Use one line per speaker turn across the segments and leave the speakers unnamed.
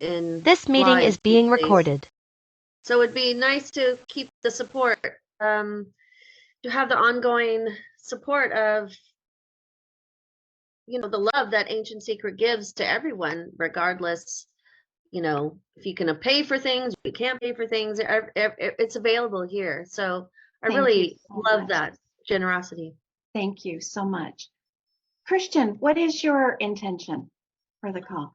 in
This meeting
live
is being
these days.
recorded.
So it'd be nice to keep the support, to have the ongoing support of, the love that Ancient Secret gives to everyone, regardless, if you can pay for things, you can't pay for things, it's available here. So I
Thank you
really
so
love
much.
that generosity.
Thank you so much. Christian, what is your intention for the call?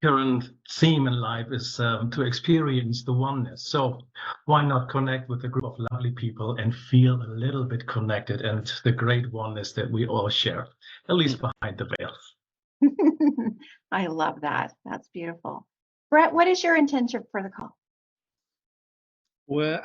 Current theme in life is to experience the oneness. So why not connect with a group of lovely people and feel a little bit connected and the great oneness that we all share, at least behind the veil.
I love that. That's beautiful. Brett, what is your intention for the call?
Well,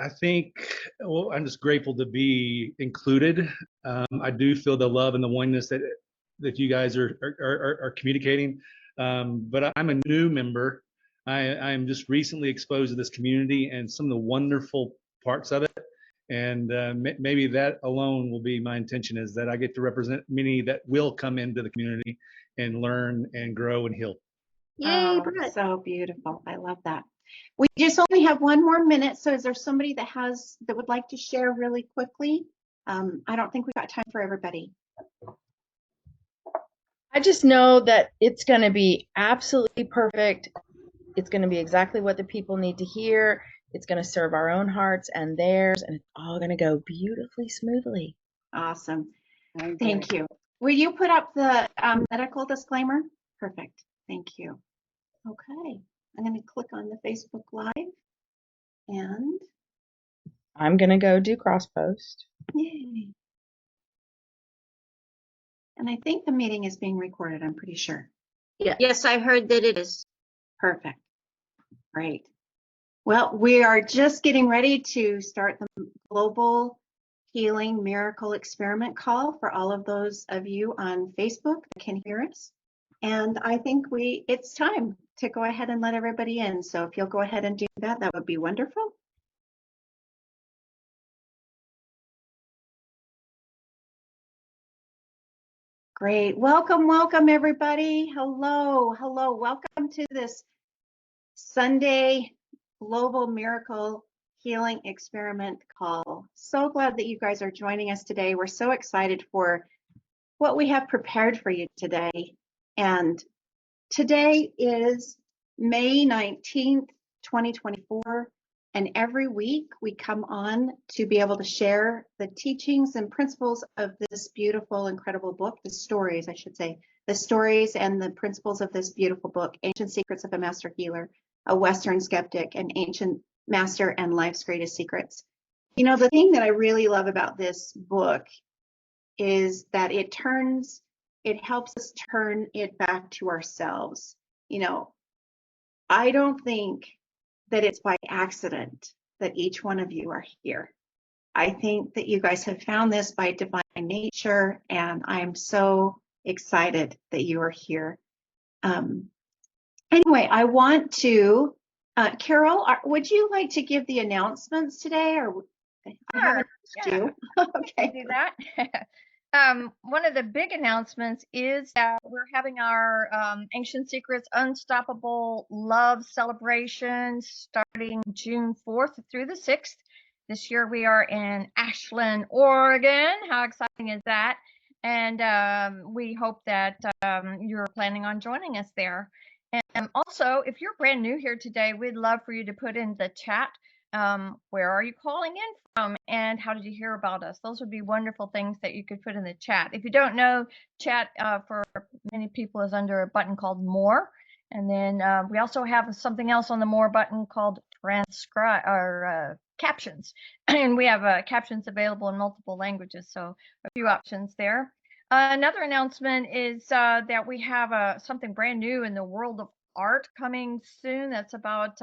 I'm just grateful to be included. I do feel the love and the oneness that you guys are communicating. But I'm a new member. I'm just recently exposed to this community and some of the wonderful parts of it. And maybe that alone will be my intention, is that I get to represent many that will come into the community and learn and grow and heal.
Yay,
Oh,
Brett.
so beautiful. I love that. We just only have 1 more minute. So is there somebody that would like to share really quickly? I don't think we've got time for everybody.
I just know that it's going to be absolutely perfect. It's going to be exactly what the people need to hear. It's going to serve our own hearts and theirs, and it's all going to go beautifully, smoothly.
Awesome. Thank you. Will you put up the medical disclaimer? Perfect. Thank you. Okay. I'm going to click on the Facebook Live and
I'm going to go do cross post.
yay. And I think the meeting is being recorded, I'm pretty sure.
Yeah.
Yes, I heard that it is.
Perfect. Great. Well, we are just getting ready to start the Global Healing Miracle Experiment call for all of those of you on Facebook that can hear us. And I think it's time to go ahead and let everybody in. So if you'll go ahead and do that, that would be wonderful. Great. Welcome, welcome, everybody. Hello, hello. Welcome to this Sunday Global Miracle Healing Experiment call. So glad that you guys are joining us today. We're so excited for what we have prepared for you today. And today is May 19th, 2024. And every week we come on to be able to share the teachings and principles of this beautiful, incredible book, the stories, I should say, the stories and the principles of this beautiful book, Ancient Secrets of a Master Healer, a Western Skeptic, an Ancient Master, and Life's Greatest Secrets. You know, the thing that I really love about this book is that it helps us turn it back to ourselves. You know, I don't think that it's by accident that each one of you are here. I think that you guys have found this by divine nature, and I'm so excited that you are here. Anyway, I want to, Carol, would you like to give the announcements today? Or
Sure,
I haven't asked you. Okay.
do that. One of the big announcements is that we're having our Ancient Secrets Unstoppable Love celebration starting June 4th through the 6th. This year we are in Ashland, Oregon. How exciting is that? And we hope that you're planning on joining us there. And also, if you're brand new here today, we'd love for you to put in the chat where are you calling in from and how did you hear about us? Those would be wonderful things that you could put in the chat. If you don't know, chat for many people is under a button called More. And then we also have something else on the More button called transcribe or captions. And we have captions available in multiple languages, so a few options there. Another announcement is that we have something brand new in the world of art coming soon. That's about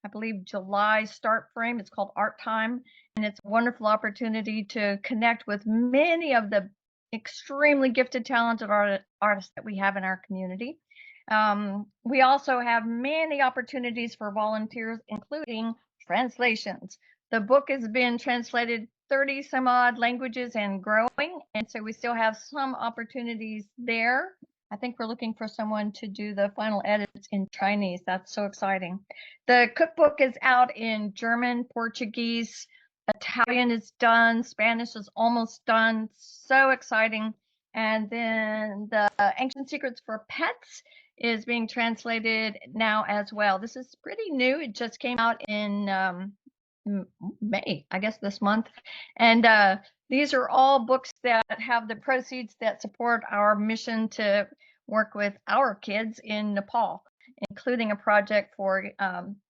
I believe July start frame. It's called Art Time, and it's a wonderful opportunity to connect with many of the extremely gifted, talented artists that we have in our community. We also have many opportunities for volunteers, including translations. The book has been translated 30 some odd languages and growing, and so we still have some opportunities there I think we're looking for someone to do the final edits in Chinese. That's so exciting. The cookbook is out in German, Portuguese, Italian is done, Spanish is almost done. So exciting. And then the Ancient Secrets for Pets is being translated now as well. This is pretty new. It just came out in May, I guess this month. And these are all books that have the proceeds that support our mission to work with our kids in Nepal, including a project for,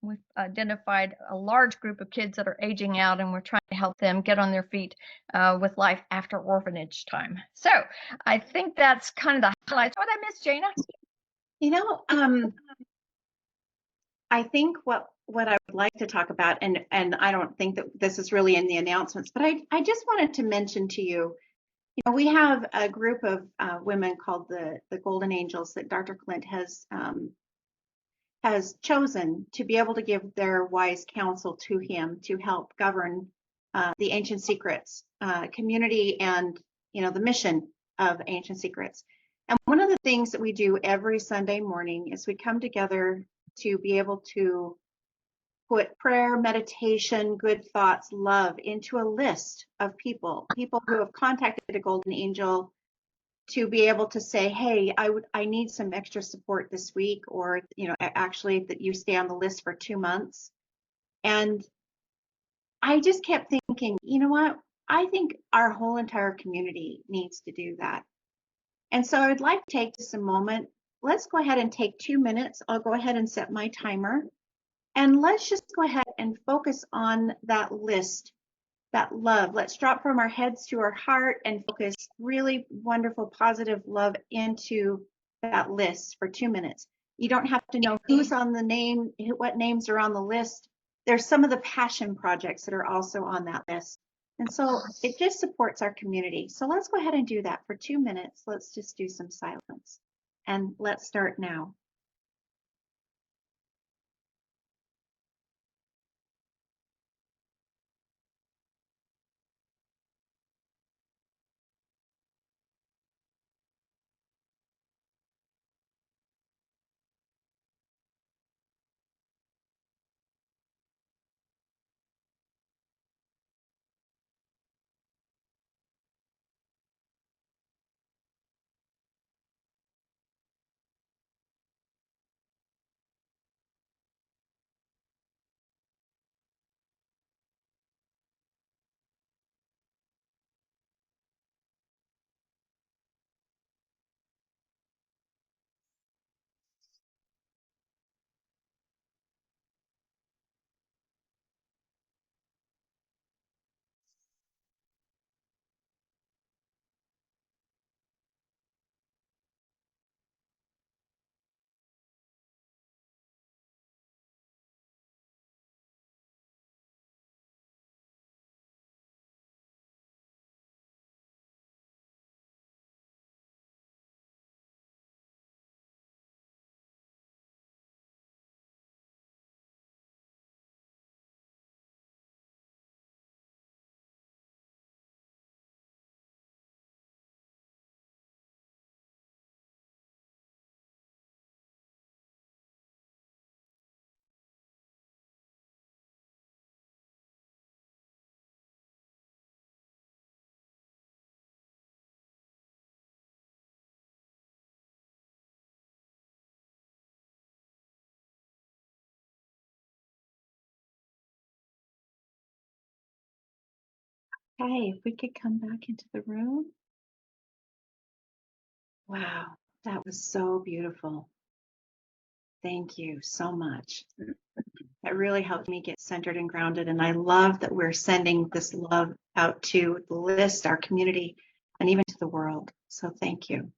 we've identified a large group of kids that are aging out, and we're trying to help them get on their feet with life after orphanage time. So I think that's kind of the highlights. What I missed, Jana?
You know, I think what I would like to talk about, and I don't think that this is really in the announcements, but I just wanted to mention to you, you know, we have a group of women called the Golden Angels that Dr. Clint has chosen to be able to give their wise counsel to him to help govern the Ancient Secrets community and, you know, the mission of Ancient Secrets. And one of the things that we do every Sunday morning is we come together to be able to put prayer, meditation, good thoughts, love into a list of people who have contacted a Golden Angel to be able to say, hey, I need some extra support this week, or, you know, actually that you stay on the list for 2 months. And I just kept thinking, you know what? I think our whole entire community needs to do that. And so I'd like to take just a moment. Let's go ahead and take 2 minutes. I'll go ahead and set my timer. And let's just go ahead and focus on that list, that love. Let's drop from our heads to our heart and focus really wonderful, positive love into that list for 2 minutes. You don't have to know who's on the name, what names are on the list. There's some of the passion projects that are also on that list. And so it just supports our community. So let's go ahead and do that for 2 minutes. Let's just do some silence. And let's start now. Okay, if we could come back into the room. Wow, that was so beautiful. Thank you so much. That really helped me get centered and grounded. And I love that we're sending this love out to the list, our community, and even to the world. So thank you.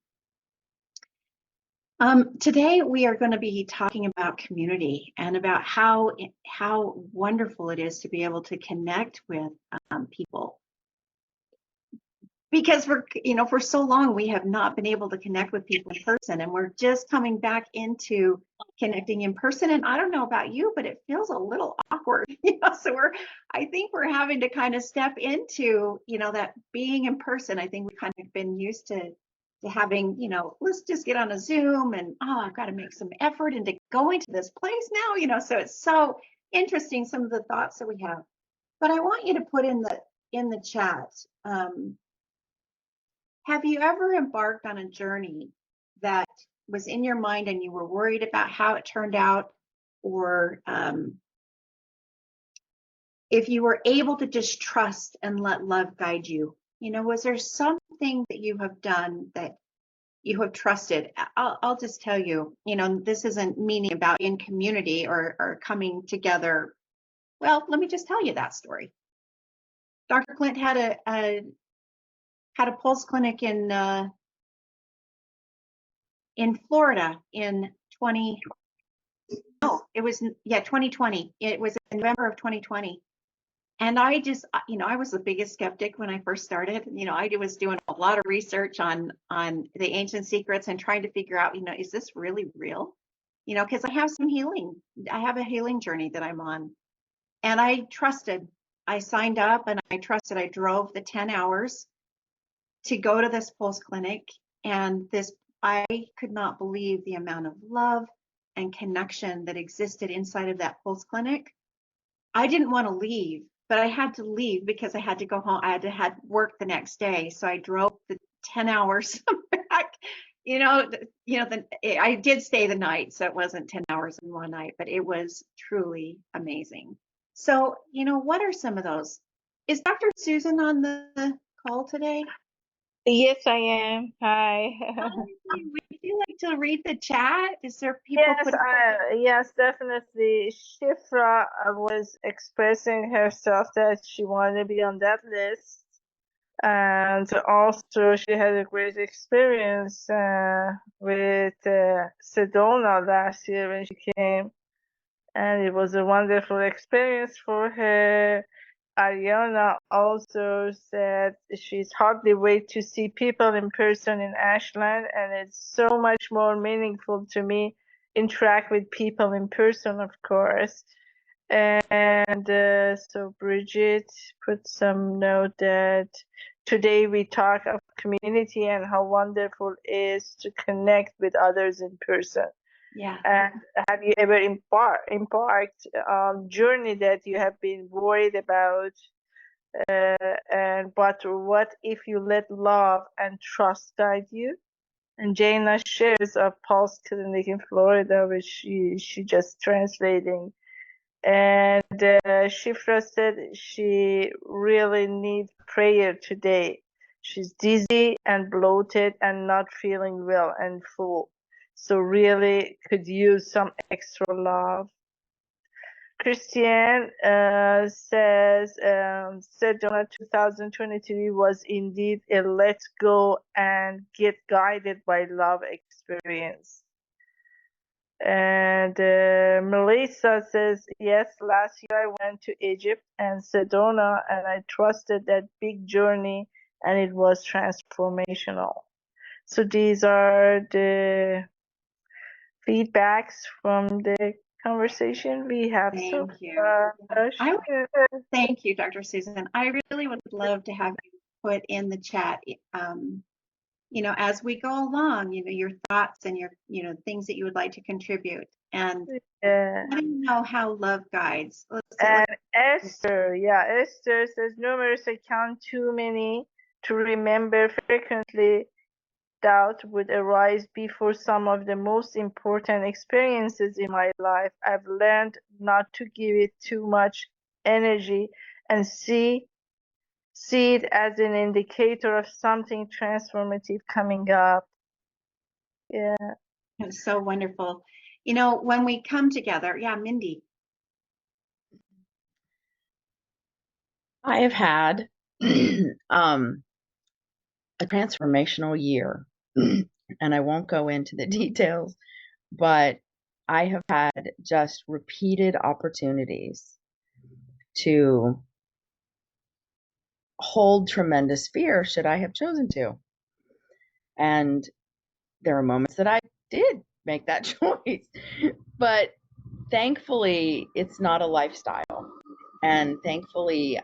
Today we are going to be talking about community and about how wonderful it is to be able to connect with people. Because for so long we have not been able to connect with people in person, and we're just coming back into connecting in person. And I don't know about you, but it feels a little awkward. So I think we're having to kind of step into, that being in person. I think we've kind of been used to to having, let's just get on a Zoom and, oh, I've got to make some effort into going to this place now, so it's so interesting, some of the thoughts that we have. But I want you to put in the chat, have you ever embarked on a journey that was in your mind and you were worried about how it turned out, or if you were able to just trust and let love guide you? Was there something that you have done that you have trusted? I'll just tell you, this isn't meaning about in community or coming together. Well, let me just tell you that story. Dr. Clint had a pulse clinic in Florida in 2020. It was in November of 2020. And I just, I was the biggest skeptic when I first started. I was doing a lot of research on the ancient secrets and trying to figure out, is this really real? Because I have some healing. I have a healing journey that I'm on. And I trusted. I signed up and I trusted. I drove the 10 hours to go to this pulse clinic. And I could not believe the amount of love and connection that existed inside of that pulse clinic. I didn't want to leave, but I had to leave because I had to go home. I had work the next day. So I drove the 10 hours back. I did stay the night, so it wasn't 10 hours in one night, but it was truly amazing. So, what are some of those? Is Dr. Susan on the call today?
Yes, I am. Hi.
Would you like to read the chat? Is there people?
Yes, definitely. Shifra was expressing herself that she wanted to be on that list. And also she had a great experience with Sedona last year when she came. And it was a wonderful experience for her. Ariana also said she's hardly wait to see people in person in Ashland, and it's so much more meaningful to me interact with people in person, of course. And so Bridget put some note that today we talk of community and how wonderful it is to connect with others in person.
Yeah.
And have you ever embarked on journey that you have been worried about? But what if you let love and trust guide you? And Jana shares a pulse clinic in Florida, which she just translating. And Shifra said she really needs prayer today. She's dizzy and bloated and not feeling well and full. So really could use some extra love. Christiane says, Sedona 2023 was indeed a let go and get guided by love experience. And Melissa says, yes, last year I went to Egypt and Sedona and I trusted that big journey and it was transformational. So these are the feedbacks from the conversation we have.
Thank you. Thank you, Dr. Susan. I really would love to have you put in the chat, as we go along, your thoughts and your, things that you would like to contribute. And I don't know how love guides.
And Esther says numerous account too many to remember. Frequently doubt would arise before some of the most important experiences in my life. I've learned not to give it too much energy and see it as an indicator of something transformative coming up. Yeah.
It's so wonderful. When we come together, Mindy.
I have had a transformational year, and I won't go into the details, but I have had just repeated opportunities to hold tremendous fear should I have chosen to. And there are moments that I did make that choice, but thankfully it's not a lifestyle. And thankfully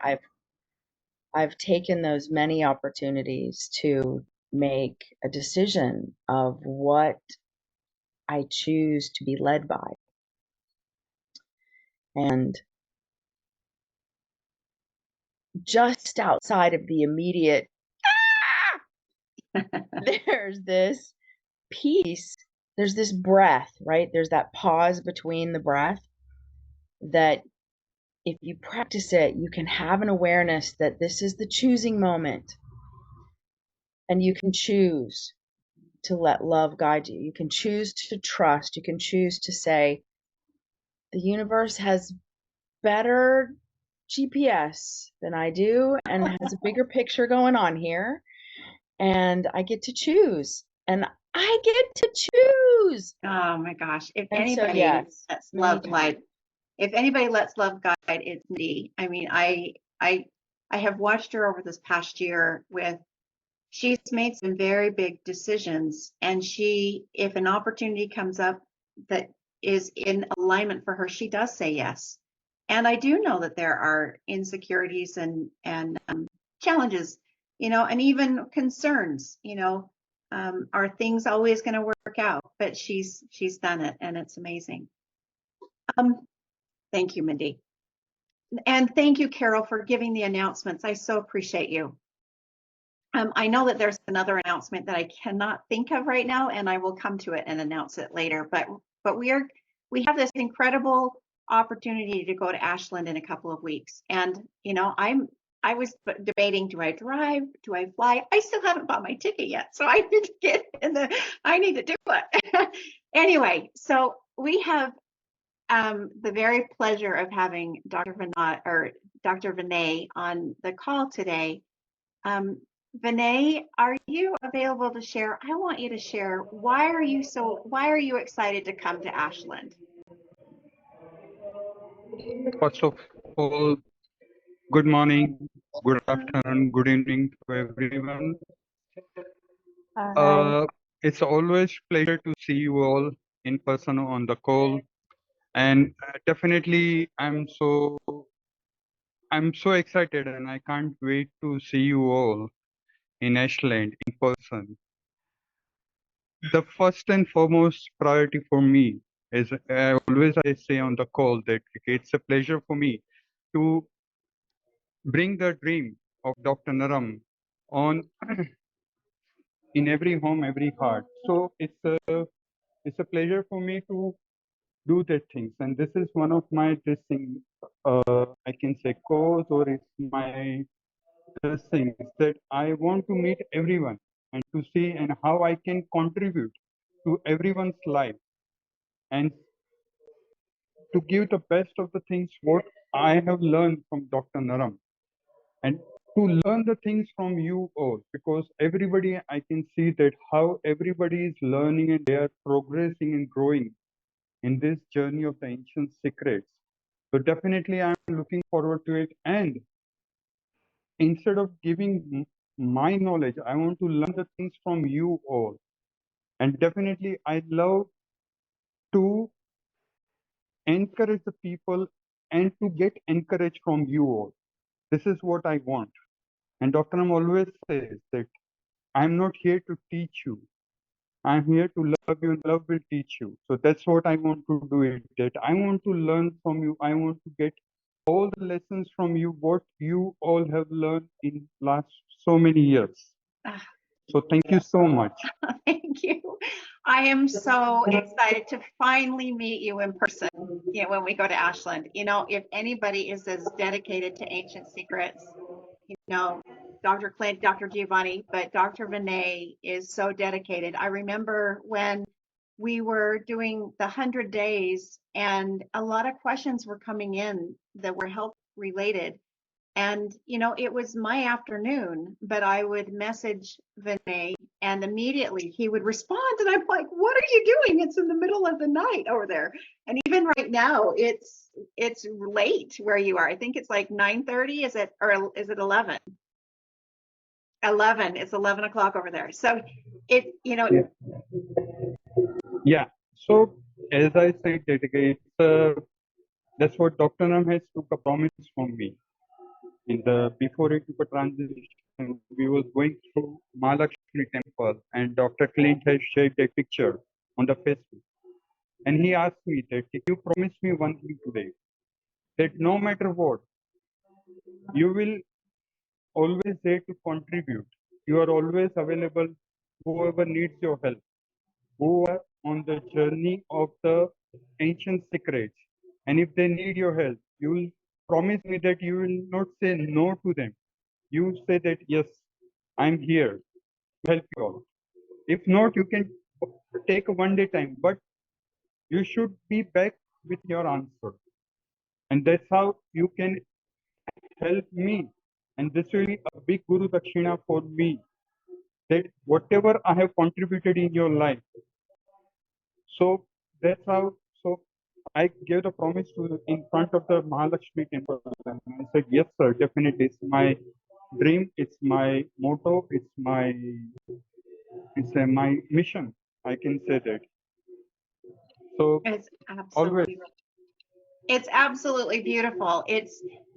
I've taken those many opportunities to make a decision of what I choose to be led by. And just outside of the immediate, there's this peace, there's this breath, right? There's that pause between the breath that if you practice it, you can have an awareness that this is the choosing moment. And you can choose to let love guide you. You can choose to trust. You can choose to say, the universe has better GPS than I do and has a bigger picture going on here. And I get to choose. And I get to choose.
Oh my gosh. If
And so,
anybody
yes,
lets
many
love guide, if anybody lets love guide, it's me. I mean, I have watched her over this past year she's made some very big decisions, and if an opportunity comes up that is in alignment for her, she does say yes. And I do know that there are insecurities and challenges, and even concerns, are things always going to work out? But she's done it, and it's amazing. Thank you, Mindy. And thank you, Carol, for giving the announcements. I so appreciate you. I know that there's another announcement that I cannot think of right now, and I will come to it and announce it later. But we have this incredible opportunity to go to Ashland in a couple of weeks, and I was debating, do I drive? Do I fly? I still haven't bought my ticket yet, so I need to get I need to do it. Anyway, so we have the very pleasure of having Dr. Vinay on the call today. Vinay, are you available to share? I want you to share, why are you excited to come to Ashland?
First of all, good morning, good afternoon, good evening to everyone. It's always pleasure to see you all in person on the call, and definitely I'm so excited, and I can't wait to see you all in Ashland in person. The first and foremost priority for me is, I say on the call that it's a pleasure for me to bring the dream of Dr. Naram on in every home, every heart. So it's a pleasure for me to do that things, and this is one of my I can say cause, or it's my things that I want to meet everyone and to see and how I can contribute to everyone's life and to give the best of the things what I have learned from Dr. Naram, and to learn the things from you all, because everybody, I can see that how everybody is learning and they are progressing and growing in this journey of the ancient secrets. So definitely I'm looking forward to it. And instead of giving my knowledge, I want to learn the things from you all. And definitely I love to encourage the people and to get encouraged from you all. This is what I want. And Dr. Ram always says that I'm not here to teach you. I'm here to love you, and love will teach you. So that's what I want to do it. That I want to learn from you. I want to get all the lessons from you, what you all have learned in last so many years. So thank you so much.
Thank you. I am so excited to finally meet you in person, when we go to Ashland. If anybody is as dedicated to Ancient Secrets, Dr. Clint, Dr. Giovanni, but Dr. Vinay is so dedicated. I remember when we were doing the 100 days, and a lot of questions were coming in that were health related. And, it was my afternoon, but I would message Vinay and immediately he would respond. And I'm like, what are you doing? It's in the middle of the night over there. And even right now, it's late where you are. I think it's like 9:30. Is it 11? 11. It's 11 o'clock over there. So
Yeah. So as I said, that's what Dr. Ram has took a promise from me. Before he took a transition, we was going through Mahalakshmi Mahalakshmi temple, and Dr. Clint has shared a picture on the Facebook. And he asked me that if you promise me one thing today, that no matter what, you will always there to contribute. You are always available, whoever needs your help, who are on the journey of the ancient secrets. And if they need your help, you will promise me that you will not say no to them. You say that, yes, I'm here to help you out. If not, you can take a one day time, but you should be back with your answer. And that's how you can help me. And this will be a big Guru Dakshina for me, that whatever I have contributed in your life. So that's how, so I gave the promise to in front of the Mahalakshmi temple. And I said, yes, sir, definitely. It's my dream. It's my motto. It's my mission. I can say that. So
It's
always.
absolutely beautiful.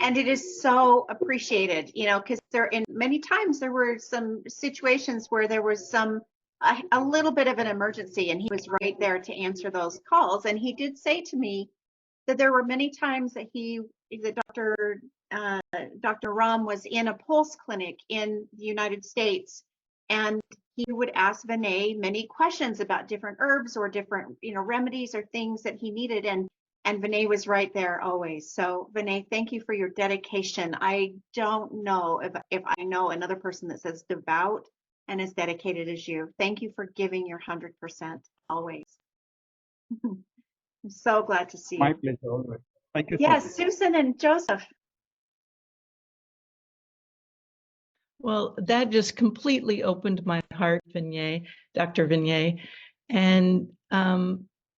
And it is so appreciated, you know, because many times there were some situations where there was a little bit of an emergency, and he was right there to answer those calls. And he did say to me that there were many times that Dr. Ram was in a pulse clinic in the United States, and he would ask Vinay many questions about different herbs or different, you know, remedies or things that he needed. And Vinay was right there always. So Vinay, thank you for your dedication. I don't know if I know another person that's as devout and as dedicated as you. Thank you for giving your 100% always. I'm so glad to see you.
My pleasure, always. Thank you so
Yes,
much.
Susan and Joseph.
Well, that just completely opened my heart, Vinay, Dr. Vinay. And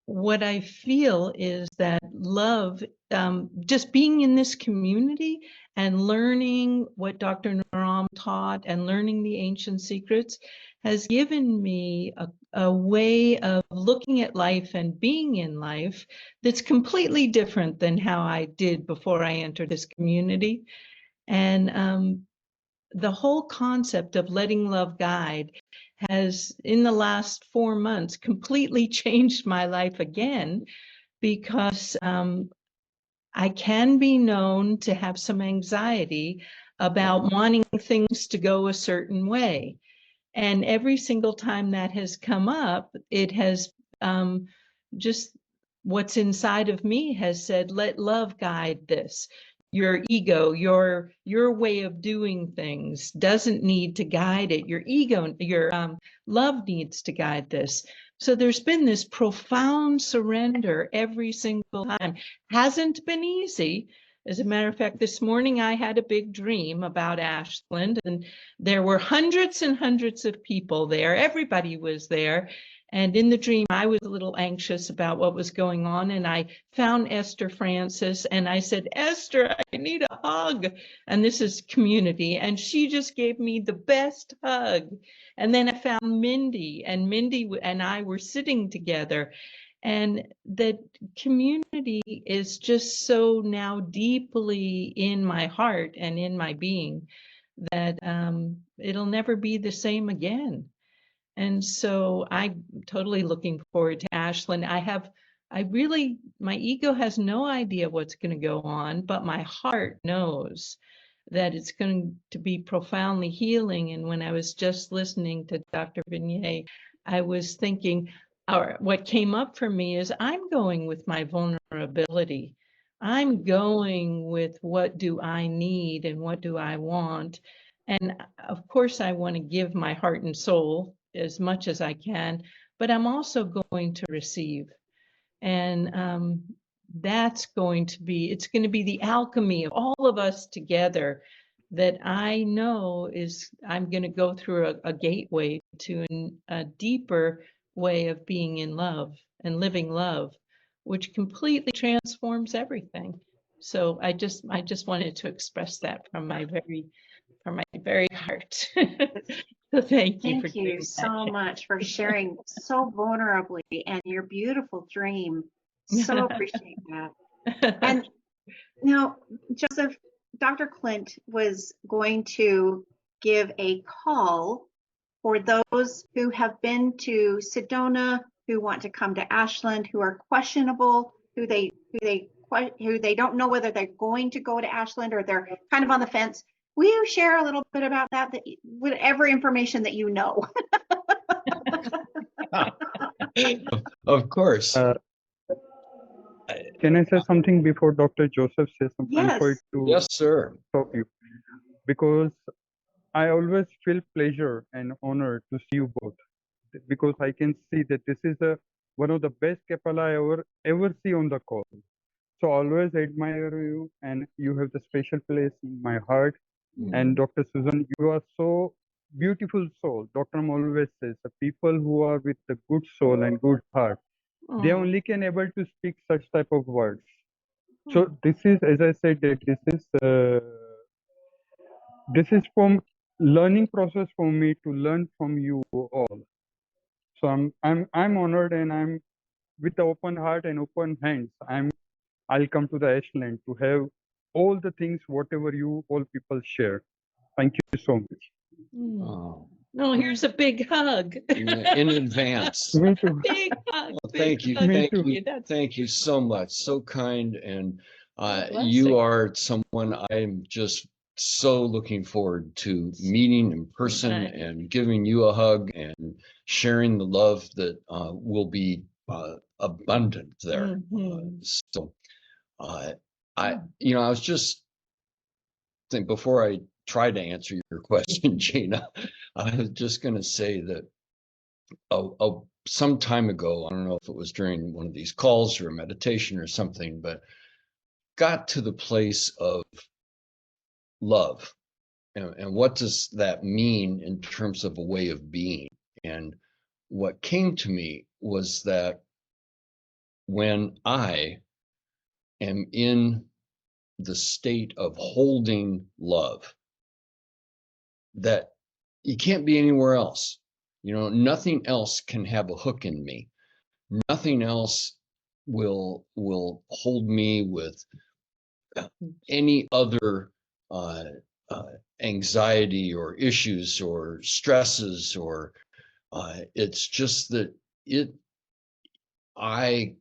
what I feel is that love, just being in this community and learning what Dr. Naram taught and learning the ancient secrets has given me a way of looking at life and being in life that's completely different than how I did before I entered this community. And the whole concept of letting love guide has, in the last 4 months, completely changed my life again, because I can be known to have some anxiety about wanting things to go a certain way. And every single time that has come up, it has just what's inside of me has said, let love guide this. Your ego, your way of doing things doesn't need to guide it. Your ego, your love needs to guide this. So there's been this profound surrender every single time. Hasn't been easy. As a matter of fact, this morning I had a big dream about Ashland, and there were hundreds and hundreds of people there. Everybody was there. And in the dream, I was a little anxious about what was going on. And I found Esther Francis, and I said, Esther, I need a hug. And this is community. And she just gave me the best hug. And then I found Mindy, and Mindy and I were sitting together. And that community is just so now deeply in my heart and in my being that it'll never be the same again. And so I'm totally looking forward to Ashland. My ego has no idea what's going to go on, but my heart knows that it's going to be profoundly healing. And when I was just listening to Dr. Vinay, I was thinking, or what came up for me is I'm going with my vulnerability. I'm going with what do I need and what do I want. And of course, I want to give my heart and soul as much as I can, but I'm also going to receive. And it's going to be the alchemy of all of us together that I know I'm going to go through a gateway to a deeper way of being in love and living love, which completely transforms everything. So I just wanted to express that from my very heart. So thank you for
Thank you so much for sharing so vulnerably and your beautiful dream. So appreciate that. And now, Joseph, Dr. Clint was going to give a call for those who have been to Sedona, who want to come to Ashland, who are questionable, who they don't know whether they're going to go to Ashland or they're kind of on the fence. Will you share a little bit about that, whatever information that you know?
Of course.
Can I say something before Dr. Joseph says something? I'm sorry
Yes.
to
Yes, sir.
stop you, because I always feel pleasure and honor to see you both, because I can see that this is one of the best couple I ever see on the call. So always admire you, and you have the special place in my heart. And Dr. Susan, you are so beautiful soul. Dr. always says the people who are with the good soul and good heart, they only can able to speak such type of words. So this is, as I said, that this is from learning process for me to learn from you all. So I'm honored, and I'm with the open heart and open hands. I'll come to the Ashland to have all the things whatever you all people share. Thank you so much.
Oh,
Oh, here's a big hug.
in advance.
Me too.
Big hug.
Well,
big
thank you,
hug.
Me
thank
too.
you,
That's
thank you so much. So kind, and
blessing.
you are someone I'm just so looking forward to meeting in person
Right.
and giving you a hug and sharing the love that will be abundant there. So I was just thinking before I try to answer your question, Gina, I was just going to say that some time ago, I don't know if it was during one of these calls or a meditation or something, but got to the place of love. And what does that mean in terms of a way of being? And what came to me was that when I am in the state of holding love, that you can't be anywhere else. Nothing else can have a hook in me. Nothing else will hold me with any other anxiety or issues or stresses, or it's just that I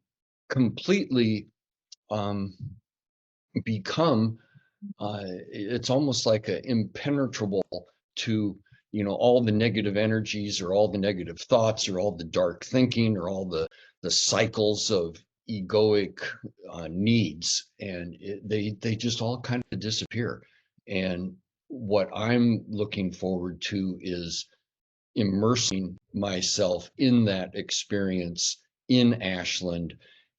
completely become it's almost like an impenetrable to all the negative energies or all the negative thoughts or all the dark thinking or all the cycles of egoic needs, and they just all kind of disappear. And what I'm looking forward to is immersing myself in that experience in Ashland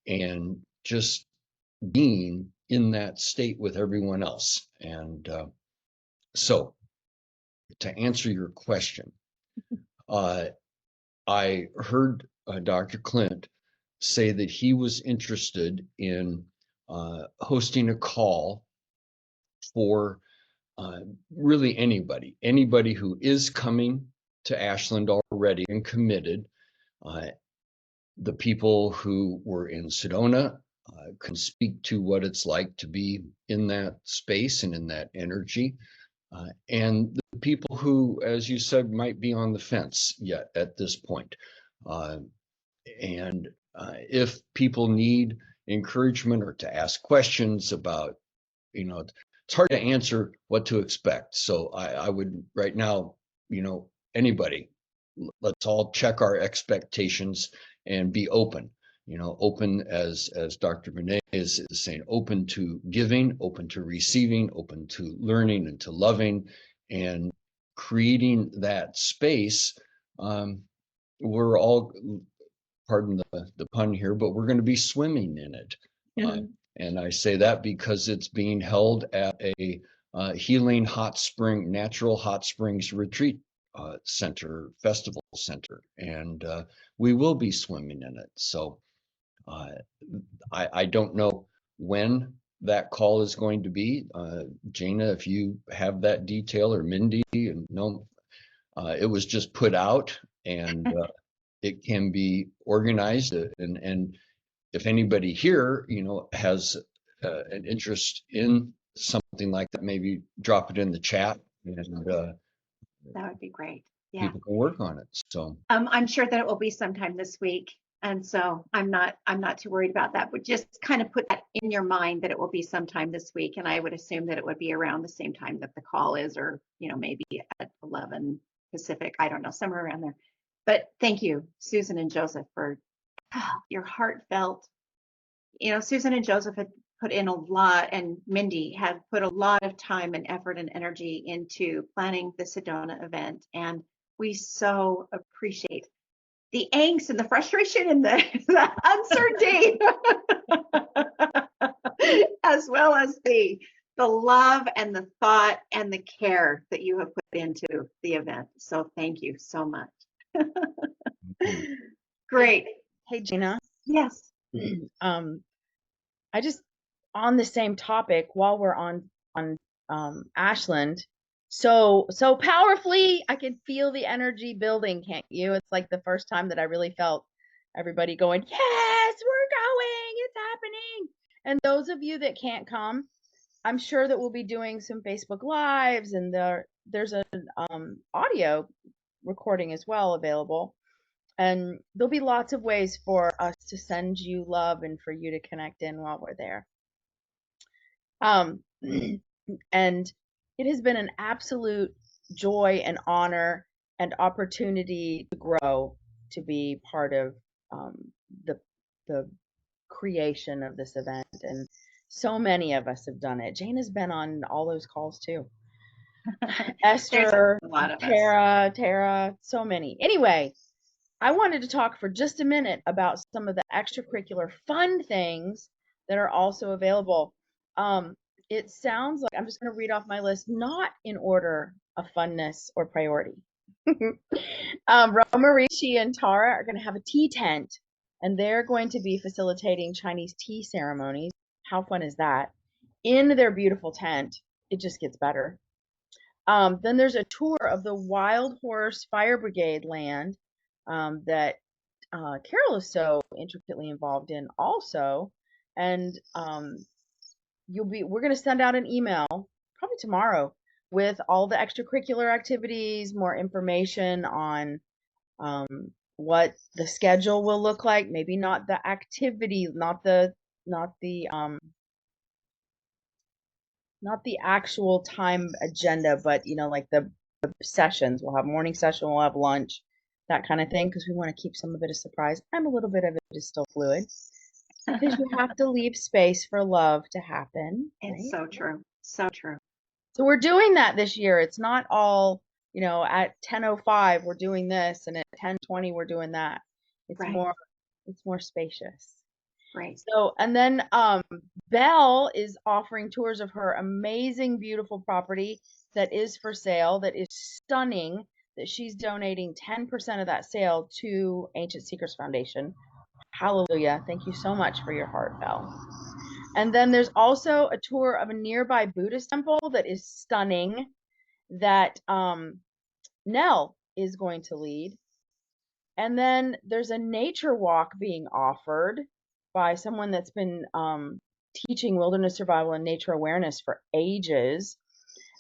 and just being in that state with everyone else. And so to answer your question, I heard Dr. Clint say that he was interested in hosting a call for really anybody who is coming to Ashland already and committed. The people who were in Sedona can speak to what it's like to be in that space and in that energy. And the people who, as you said, might be on the fence yet at this point. And if people need encouragement or to ask questions about, it's hard to answer what to expect. So I would right now, anybody, let's all check our expectations and be open. Open as Dr. Vinay is saying, open to giving, open to receiving, open to learning and to loving, and creating that space. We're all, pardon the pun here, but we're going to be swimming in it. And I say that because it's being held at a healing hot spring, natural hot springs retreat center, festival center, and we will be swimming in it. So I don't know when that call is going to be. Gina, if you have that detail, or Mindy, and no, it was just put out, and it can be organized. And if anybody here, has an interest in something like that, maybe drop it in the chat. And
That would be great. Yeah.
people can work on it. So
I'm sure that it will be sometime this week. And so I'm not too worried about that, but just kind of put that in your mind that it will be sometime this week. And I would assume that it would be around the same time that the call is, or, maybe at 11 Pacific. I don't know, somewhere around there. But thank you, Susan and Joseph, for your heartfelt, Susan and Joseph had put in a lot, and Mindy have put a lot of time and effort and energy into planning the Sedona event. And we so appreciate the angst and the frustration and the uncertainty, as well as the love and the thought and the care that you have put into the event. So thank you so much. Great.
Hey, Gina.
Yes.
I just, on the same topic, while we're on Ashland, so powerfully, I can feel the energy building, can't you? It's like the first time that I really felt everybody going, yes, we're going, it's happening. And those of you that can't come, I'm sure that we'll be doing some Facebook Lives, and there's an audio recording as well available. And there'll be lots of ways for us to send you love and for you to connect in while we're there. And it has been an absolute joy and honor and opportunity to grow, to be part of the creation of this event. And so many of us have done it. Jane has been on all those calls too. Esther,
a lot of us.
Tara, so many. Anyway, I wanted to talk for just a minute about some of the extracurricular fun things that are also available. It sounds like, I'm just going to read off my list, not in order of funness or priority. Roma, Rishi, and Tara are going to have a tea tent, and they're going to be facilitating Chinese tea ceremonies. How fun is that? In their beautiful tent. It just gets better. Then there's a tour of the Wild Horse Fire Brigade land that Carol is so intricately involved in also. And we're going to send out an email probably tomorrow with all the extracurricular activities, more information on what the schedule will look like. Maybe not the activity, not the actual time agenda, but like the sessions. We'll have morning session, we'll have lunch, that kind of thing, because we want to keep some of it a surprise. And a little bit of it is still fluid, because you have to leave space for love to happen.
It's so true. So true.
So we're doing that this year. It's not all, at 10:05 we're doing this, and at 10:20 we're doing that. It's
Right.
more spacious.
Right.
So, and then Belle is offering tours of her amazing, beautiful property that is for sale, that is stunning, that she's donating 10% of that sale to Ancient Secrets Foundation. Hallelujah. Thank you so much for your heart, Belle. And then there's also a tour of a nearby Buddhist temple that is stunning, that Nell is going to lead. And then there's a nature walk being offered by someone that's been teaching wilderness survival and nature awareness for ages.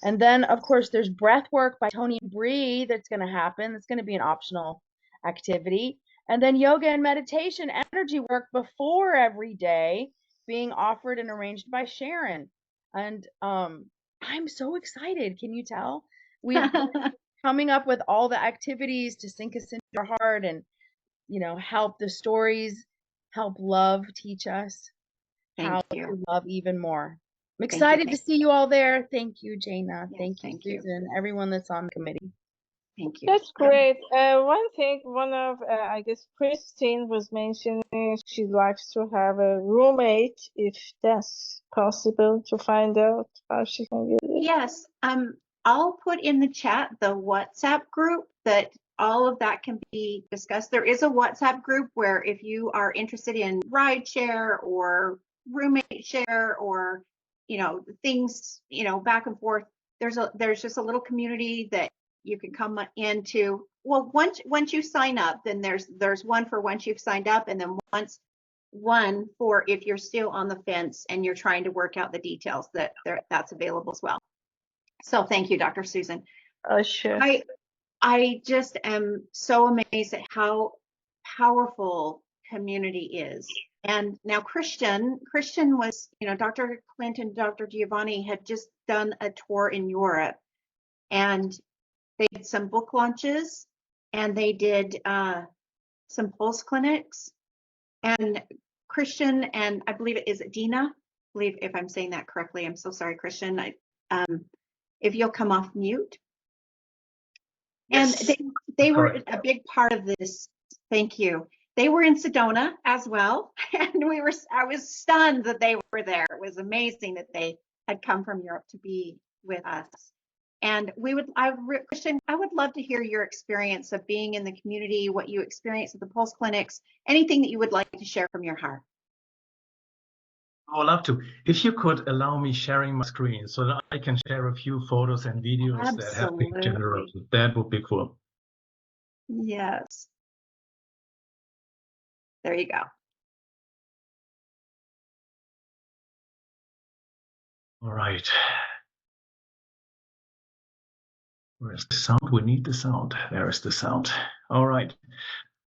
And then, of course, there's breath work by Tony and Bree that's going to happen. It's going to be an optional activity. And then yoga and meditation, energy work before every day, being offered and arranged by Sharon. And I'm so excited. Can you tell? We're coming up with all the activities to sink us into our heart and, help the stories, help love teach us how to love even more. I'm excited to see you all there. Thank you, Jana.
Yes,
thank you, Susan, everyone that's on the committee.
Thank you.
That's great. One thing, I guess Christine was mentioning she'd like to have a roommate, if that's possible, to find out how she can get it.
Yes. I'll put in the chat the WhatsApp group that all of that can be discussed. There is a WhatsApp group where if you are interested in ride share or roommate share or, things, back and forth, there's just a little community that you can come into. Well, once you sign up, then there's one for once you've signed up, and then one for if you're still on the fence and you're trying to work out the details, that's available as well. So thank you, Dr. Susan.
Sure.
I just am so amazed at how powerful community is. And now Christian was, Dr. Clint and Dr. Giovanni had just done a tour in Europe, and they did some book launches, and they did some pulse clinics. And Christian and I believe it is Dina, I believe if I'm saying that correctly. I'm so sorry, Christian. If you'll come off mute.
Yes,
And they were
correct.
a big part of this. Thank you. They were in Sedona as well, and I was stunned that they were there. It was amazing that they had come from Europe to be with us. And Christian, I would love to hear your experience of being in the community, what you experienced at the Pulse clinics, anything that you would like to share from your heart.
I would love to. If you could allow me sharing my screen so that I can share a few photos and videos that have been
Absolutely.
generated, that would be cool.
Yes. There you go.
All right. Where's the sound? We need the sound. There is the sound. All right.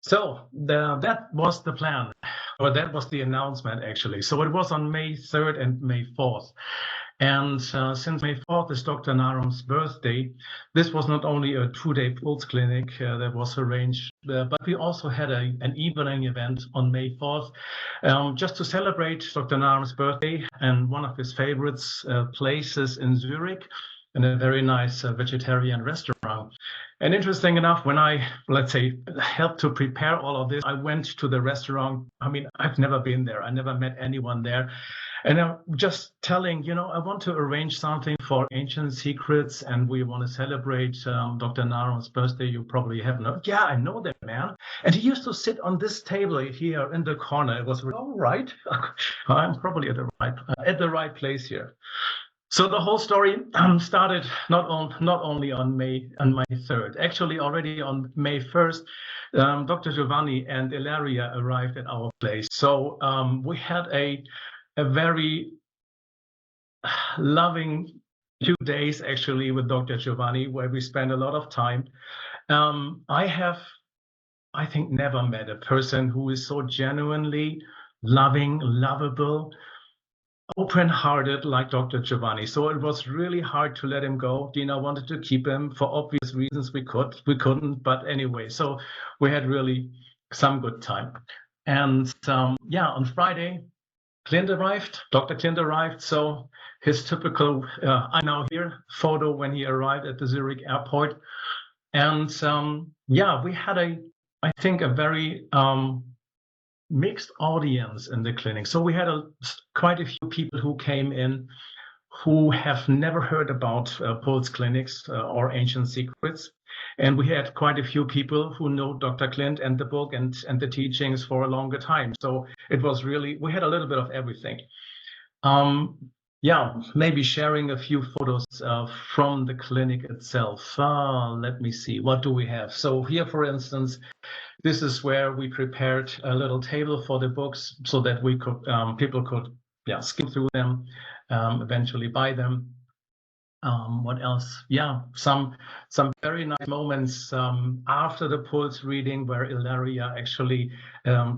So that was the plan, or that was the announcement, actually. So it was on May 3rd and May 4th. And since May 4th is Dr. Narum's birthday, this was not only a 2-day pulse clinic that was arranged, but we also had an evening event on May 4th, just to celebrate Dr. Narum's birthday and one of his favorites places in Zurich, in a very nice vegetarian restaurant. And interesting enough, when I, let's say, helped to prepare all of this, I went to the restaurant. I mean, I've never been there. I never met anyone there. And I'm just telling, I want to arrange something for Ancient Secrets, and we want to celebrate Dr. Narum's birthday. You probably have no. Yeah, I know that man. And he used to sit on this table here in the corner. It was all right. I'm probably at the right place here. So the whole story started not only on May 3rd. Actually, already on May 1st, Dr. Giovanni and Ilaria arrived at our place. So we had a very loving 2 days actually with Dr. Giovanni, where we spent a lot of time. I think, never met a person who is so genuinely loving, lovable, open-hearted like Dr. Giovanni. So it was really hard to let him go. Dina wanted to keep him for obvious reasons. We couldn't, but anyway, so we had really some good time. And on Friday, Dr. Clint arrived. So his typical, I now here photo when he arrived at the Zurich airport. And we had I think a very mixed audience in the clinic. So we had quite a few people who came in who have never heard about Pulse clinics or Ancient Secrets. And we had quite a few people who know Dr. Clint and the book and the teachings for a longer time. So it was really, we had a little bit of everything. Maybe sharing a few photos from the clinic itself. Let me see, what do we have? So here, for instance, this is where we prepared a little table for the books so that we could, people could skim through them, eventually buy them. What else? Some very nice moments after the Pulse reading, where Ilaria actually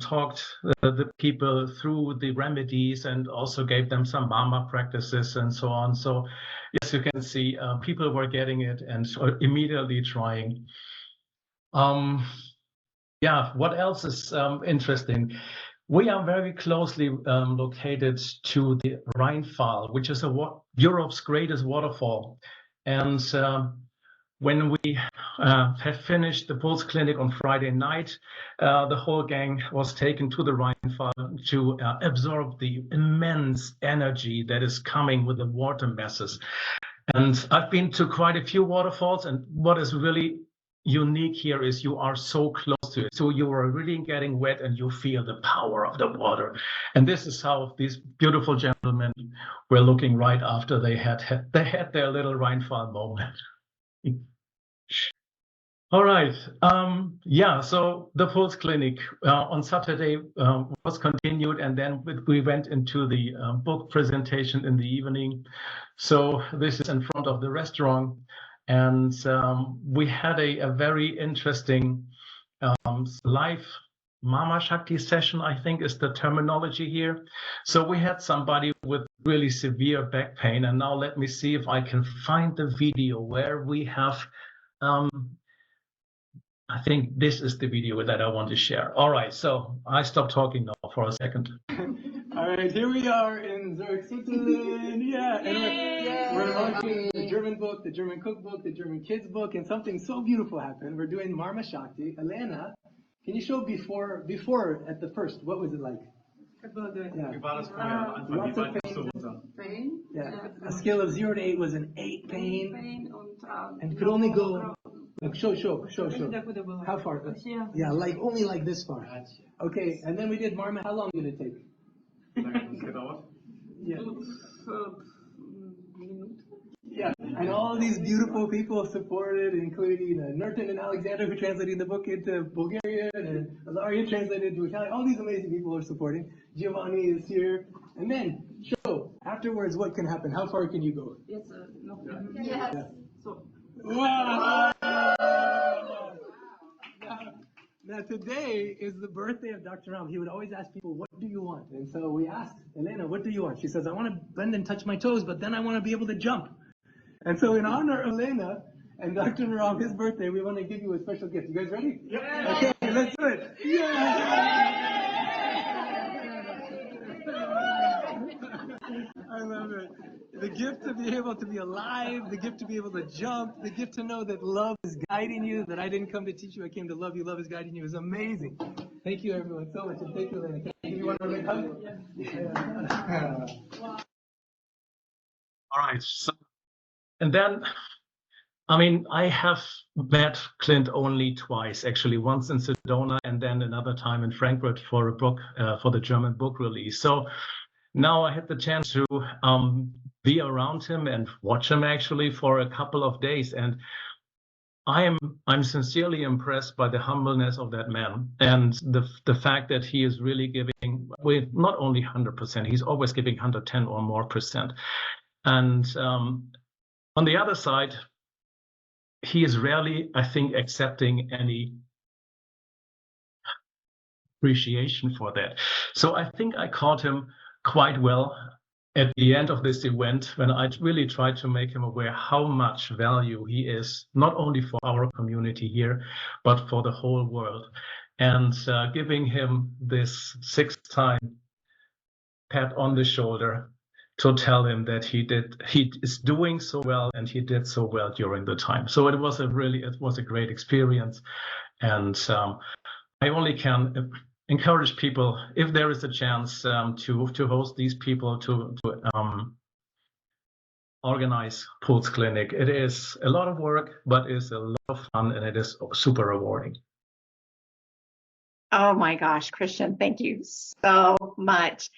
talked the people through the remedies and also gave them some Mama practices and so on. So yes, you can see people were getting it and immediately trying. What else is interesting? We are very closely located to the Rheinfall, which is Europe's greatest waterfall. And when we have finished the Pulse clinic on Friday night, the whole gang was taken to the Rheinfall to absorb the immense energy that is coming with the water masses. And I've been to quite a few waterfalls, and what is really unique here is you are so close to it. So you are really getting wet and you feel the power of the water. And this is how these beautiful gentlemen were looking right after they had their little Rheinfall moment. All right. So the Pulse clinic on Saturday was continued, and then we went into the book presentation in the evening. So this is in front of the restaurant. And we had a very interesting live Mama Shakti session, I think is the terminology here. So we had somebody with really severe back pain, and now let me see if I can find the video where we have, I think this is the video that I want to share. All right, so I stop talking now for a second.
All right, here we are in Zurich, Switzerland. Yeah, and we're launching the German book, the German cookbook, the German kids book, and something so beautiful happened. We're doing Marma Shakti. Elena, can you show before at the first? What was it like? Yeah. Lots of pain. Yeah. A scale of 0 to 8 was an 8 pain, and could only go. Like, show. How far? Yeah, like only like this far. Okay, and then we did Marma. How long did it take? Yeah, and all these beautiful people supported, including Nurten and Alexander, who translated the book into Bulgarian, and Ilaria translated into Italian. All these amazing people are supporting. Giovanni is here. And then, show, afterwards, what can happen? How far can you go? Yes. Yeah. So. Wow! Now today is the birthday of Dr. Ram. He would always ask people, what do you want? And so we asked Elena, what do you want? She says, I want to bend and touch my toes, but then I want to be able to jump. And so in honor of Elena and Dr. Ram, his birthday, we want to give you a special gift. You guys ready? Yeah. Okay, let's do it. Yeah. I love it. The gift to be able to be alive, the gift to be able to jump, the gift to know that love is guiding you, that I didn't come to teach you, I came to love you. Love is guiding you is amazing. Thank you, everyone, so much. And thank you, Elena. Can I give you one more big hug? Yeah.
All right. So, and then, I mean, I have met Clint only twice, actually, once in Sedona and then another time in Frankfurt for a book, for the German book release. So now I had the chance to be around him and watch him actually for a couple of days. And I'm sincerely impressed by the humbleness of that man and the fact that he is really giving with not only 100%, he's always giving 110 or more percent. And on the other side, he is rarely, I think, accepting any appreciation for that. So I think I caught him quite well at the end of this event when I really tried to make him aware how much value he is, not only for our community here, but for the whole world. And giving him this 6th time pat on the shoulder to tell him that he is doing so well and he did so well during the time. So it was a great experience. And I only can encourage people, if there is a chance to host these people, to organize Pulse Clinic. It is a lot of work, but it's a lot of fun and it is super rewarding.
Oh my gosh, Christian, thank you so much.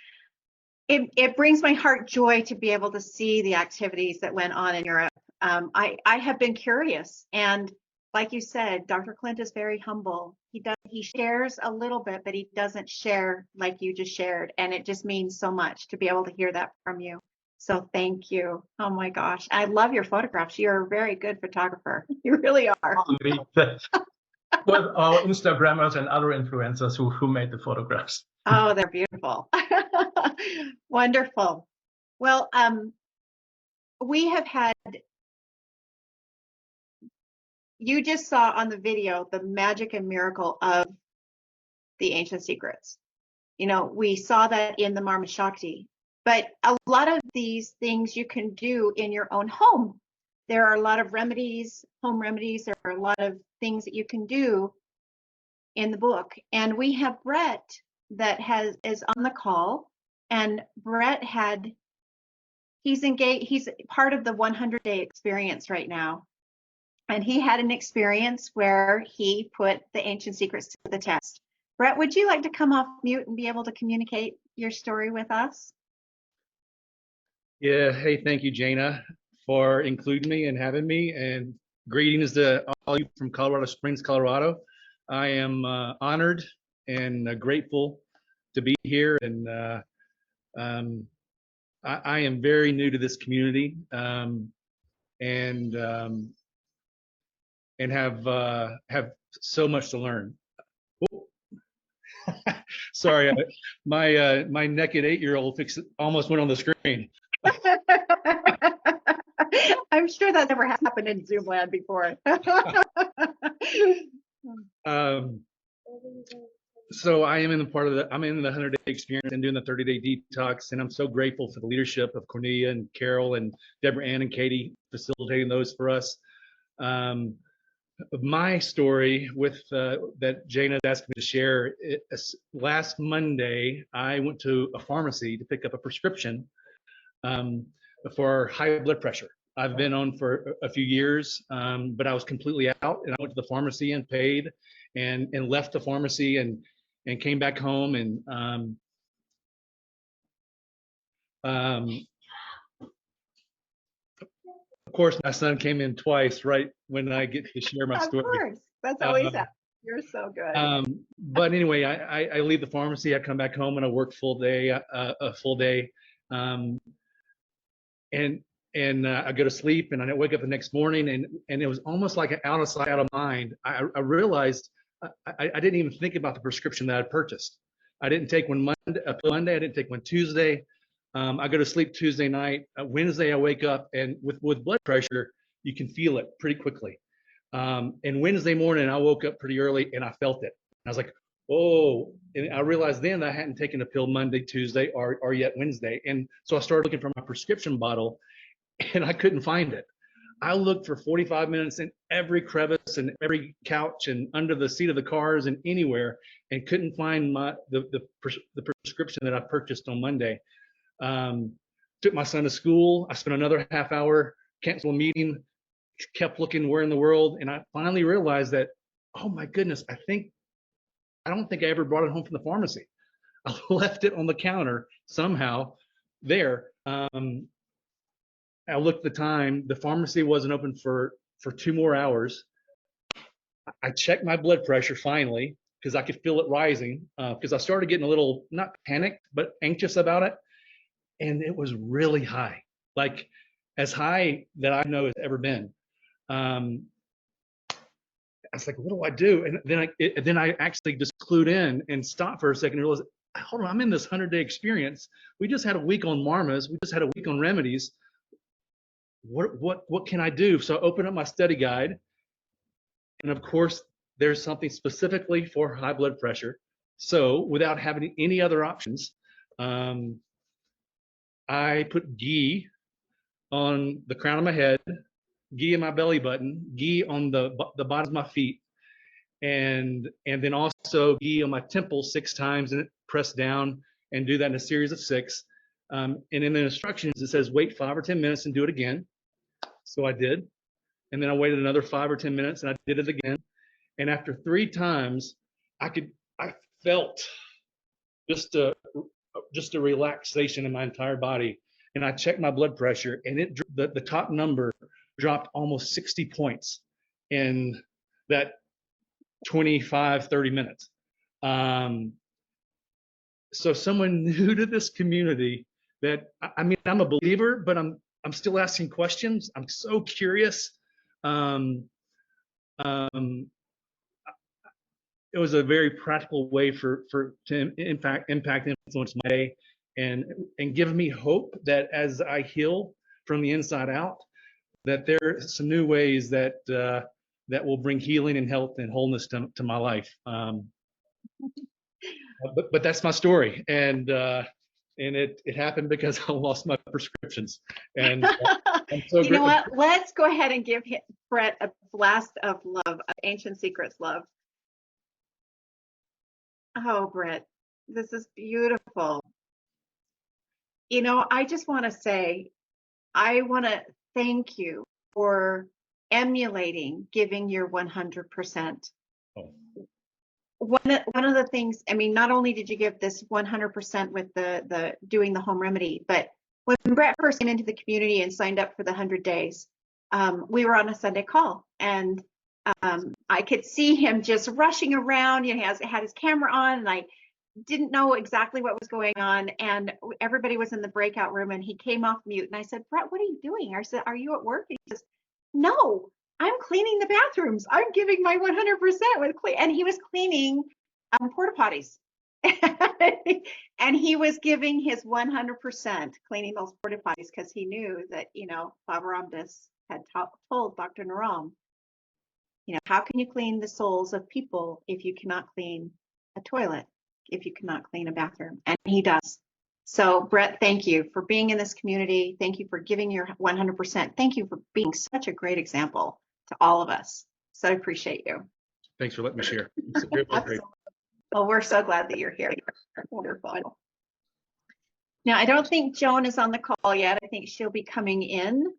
It brings my heart joy to be able to see the activities that went on in Europe. I have been curious, and like you said, Dr. Clint is very humble. He shares a little bit, but he doesn't share like you just shared, and it just means so much to be able to hear that from you. So thank you. Oh my gosh, I love your photographs. You're a very good photographer. You really are.
With our Instagrammers and other influencers who made the photographs.
Oh, they're beautiful. Wonderful. Well, we have had, you just saw on the video the magic and miracle of the ancient secrets. You know, we saw that in the Marma Shakti, but a lot of these things you can do in your own home. There are a lot of remedies, home remedies. There are a lot of things that you can do in the book. And we have Brett that is on the call, and Brett he's engaged, he's part of the 100-day experience right now. And he had an experience where he put the ancient secrets to the test. Brett, would you like to come off mute and be able to communicate your story with us?
Yeah. Hey, thank you, Jana, for including me and having me. And greetings to all you from Colorado Springs, Colorado. I am honored and grateful to be here. And I am very new to this community. and have so much to learn. Ooh. Sorry, my naked 8-year-old almost went on the screen.
I'm sure that never happened in Zoom land before.
So I am I'm in the 100-day experience and doing the 30-day detox, and I'm so grateful for the leadership of Cornelia and Carol and Deborah Ann and Katie facilitating those for us. My story with that Jana asked me to share, last Monday, I went to a pharmacy to pick up a prescription for high blood pressure. I've been on for a few years, but I was completely out, and I went to the pharmacy and paid and left the pharmacy and came back home, and of course, my son came in twice right when I get to share my story.
Of course, that's always happening. You're so good.
But anyway, I leave the pharmacy, I come back home, and I work a full day, and I go to sleep, and I wake up the next morning, and it was almost like an out of sight, out of mind. I realized I didn't even think about the prescription that I purchased. I didn't take one Monday, I didn't take one Tuesday. I go to sleep Tuesday night. Wednesday, I wake up, and with blood pressure, you can feel it pretty quickly. And Wednesday morning, I woke up pretty early, and I felt it. I was like, oh, and I realized then that I hadn't taken a pill Monday, Tuesday, or yet Wednesday. And so I started looking for my prescription bottle, and I couldn't find it. I looked for 45 minutes in every crevice and every couch and under the seat of the cars and anywhere, and couldn't find the prescription that I purchased on Monday. Took my son to school. I spent another half hour, canceled a meeting, kept looking where in the world, and I finally realized that, oh my goodness, I don't think I ever brought it home from the pharmacy. I left it on the counter somehow there. I looked at the time, the pharmacy wasn't open for 2 more hours. I checked my blood pressure finally, because I could feel it rising, because I started getting a little, not panicked, but anxious about it. And it was really high, like as high that I know it's ever been. I was like, what do I do? And then I actually just clued in and stopped for a second and realized, hold on, I'm in this 100-day experience. We just had a week on Marmas. We just had a week on remedies. What can I do? So I opened up my study guide, and of course there's something specifically for high blood pressure. So without having any other options, I put ghee on the crown of my head, ghee in my belly button, ghee on the bottoms of my feet, and then also ghee on my temples 6 times, and press down and do that in a series of 6. And in the instructions, it says wait 5 or 10 minutes and do it again. So I did. And then I waited another 5 or 10 minutes and I did it again. And after 3 times, I felt just a relaxation in my entire body. And I checked my blood pressure, and the top number dropped almost 60 points in that 25, 30 minutes. So someone new to this community that, I mean, I'm a believer, but I'm still asking questions. I'm so curious. It was a very practical way to impact and influence my day, and give me hope that as I heal from the inside out, that there are some new ways that will bring healing and health and wholeness to my life. But that's my story, and it happened because I lost my prescriptions. And I'm so
you know what? Let's go ahead and give Brett a blast of love, of Ancient Secrets love. Oh, Brett, this is beautiful. You know, I just want to say, I want to thank you for emulating giving your 100%.
Oh.
One of the things, I mean, not only did you give this 100% with the doing the home remedy, but when Brett first came into the community and signed up for the 100 days, we were on a Sunday call, and I could see him just rushing around. He had his camera on, and I didn't know exactly what was going on, and everybody was in the breakout room, and he came off mute, and I said, Brett, what are you doing? I said, are you at work? And he says, no, I'm cleaning the bathrooms. I'm giving my 100% with clean. And he was cleaning porta potties. And he was giving his 100% cleaning those porta potties because he knew that, Baba Ramdas had told Dr. Naram, how can you clean the souls of people if you cannot clean a toilet, if you cannot clean a bathroom? And he does. So Brett, thank you for being in this community. Thank you for giving your 100%. Thank you for being such a great example to all of us. So I appreciate you.
Thanks for letting me share. It's great.
Absolutely. Well, we're so glad that you're here. Wonderful. Now, I don't think Joan is on the call yet. I think she'll be coming in.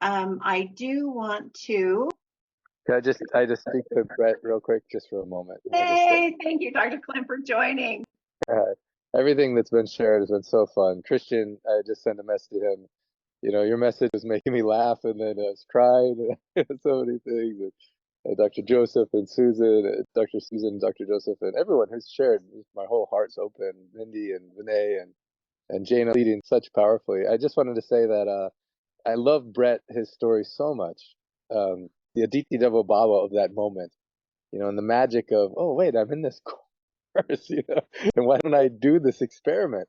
I do want to.
I just speak to Brett real quick, just for a moment.
Hey, thank you, Dr. Clint, for joining.
Everything that's been shared has been so fun. Christian, I just sent a message to him. Your message was making me laugh, and then I was crying. So many things. And Dr. Joseph and Susan, Dr. Susan, Dr. Joseph, and everyone who's shared. My whole heart's open. Mindy and Vinay and Jana leading such powerfully. I just wanted to say that I love Brett, his story so much. The Aditi Devo Baba of that moment, and the magic of, oh, wait, I'm in this course, and why don't I do this experiment?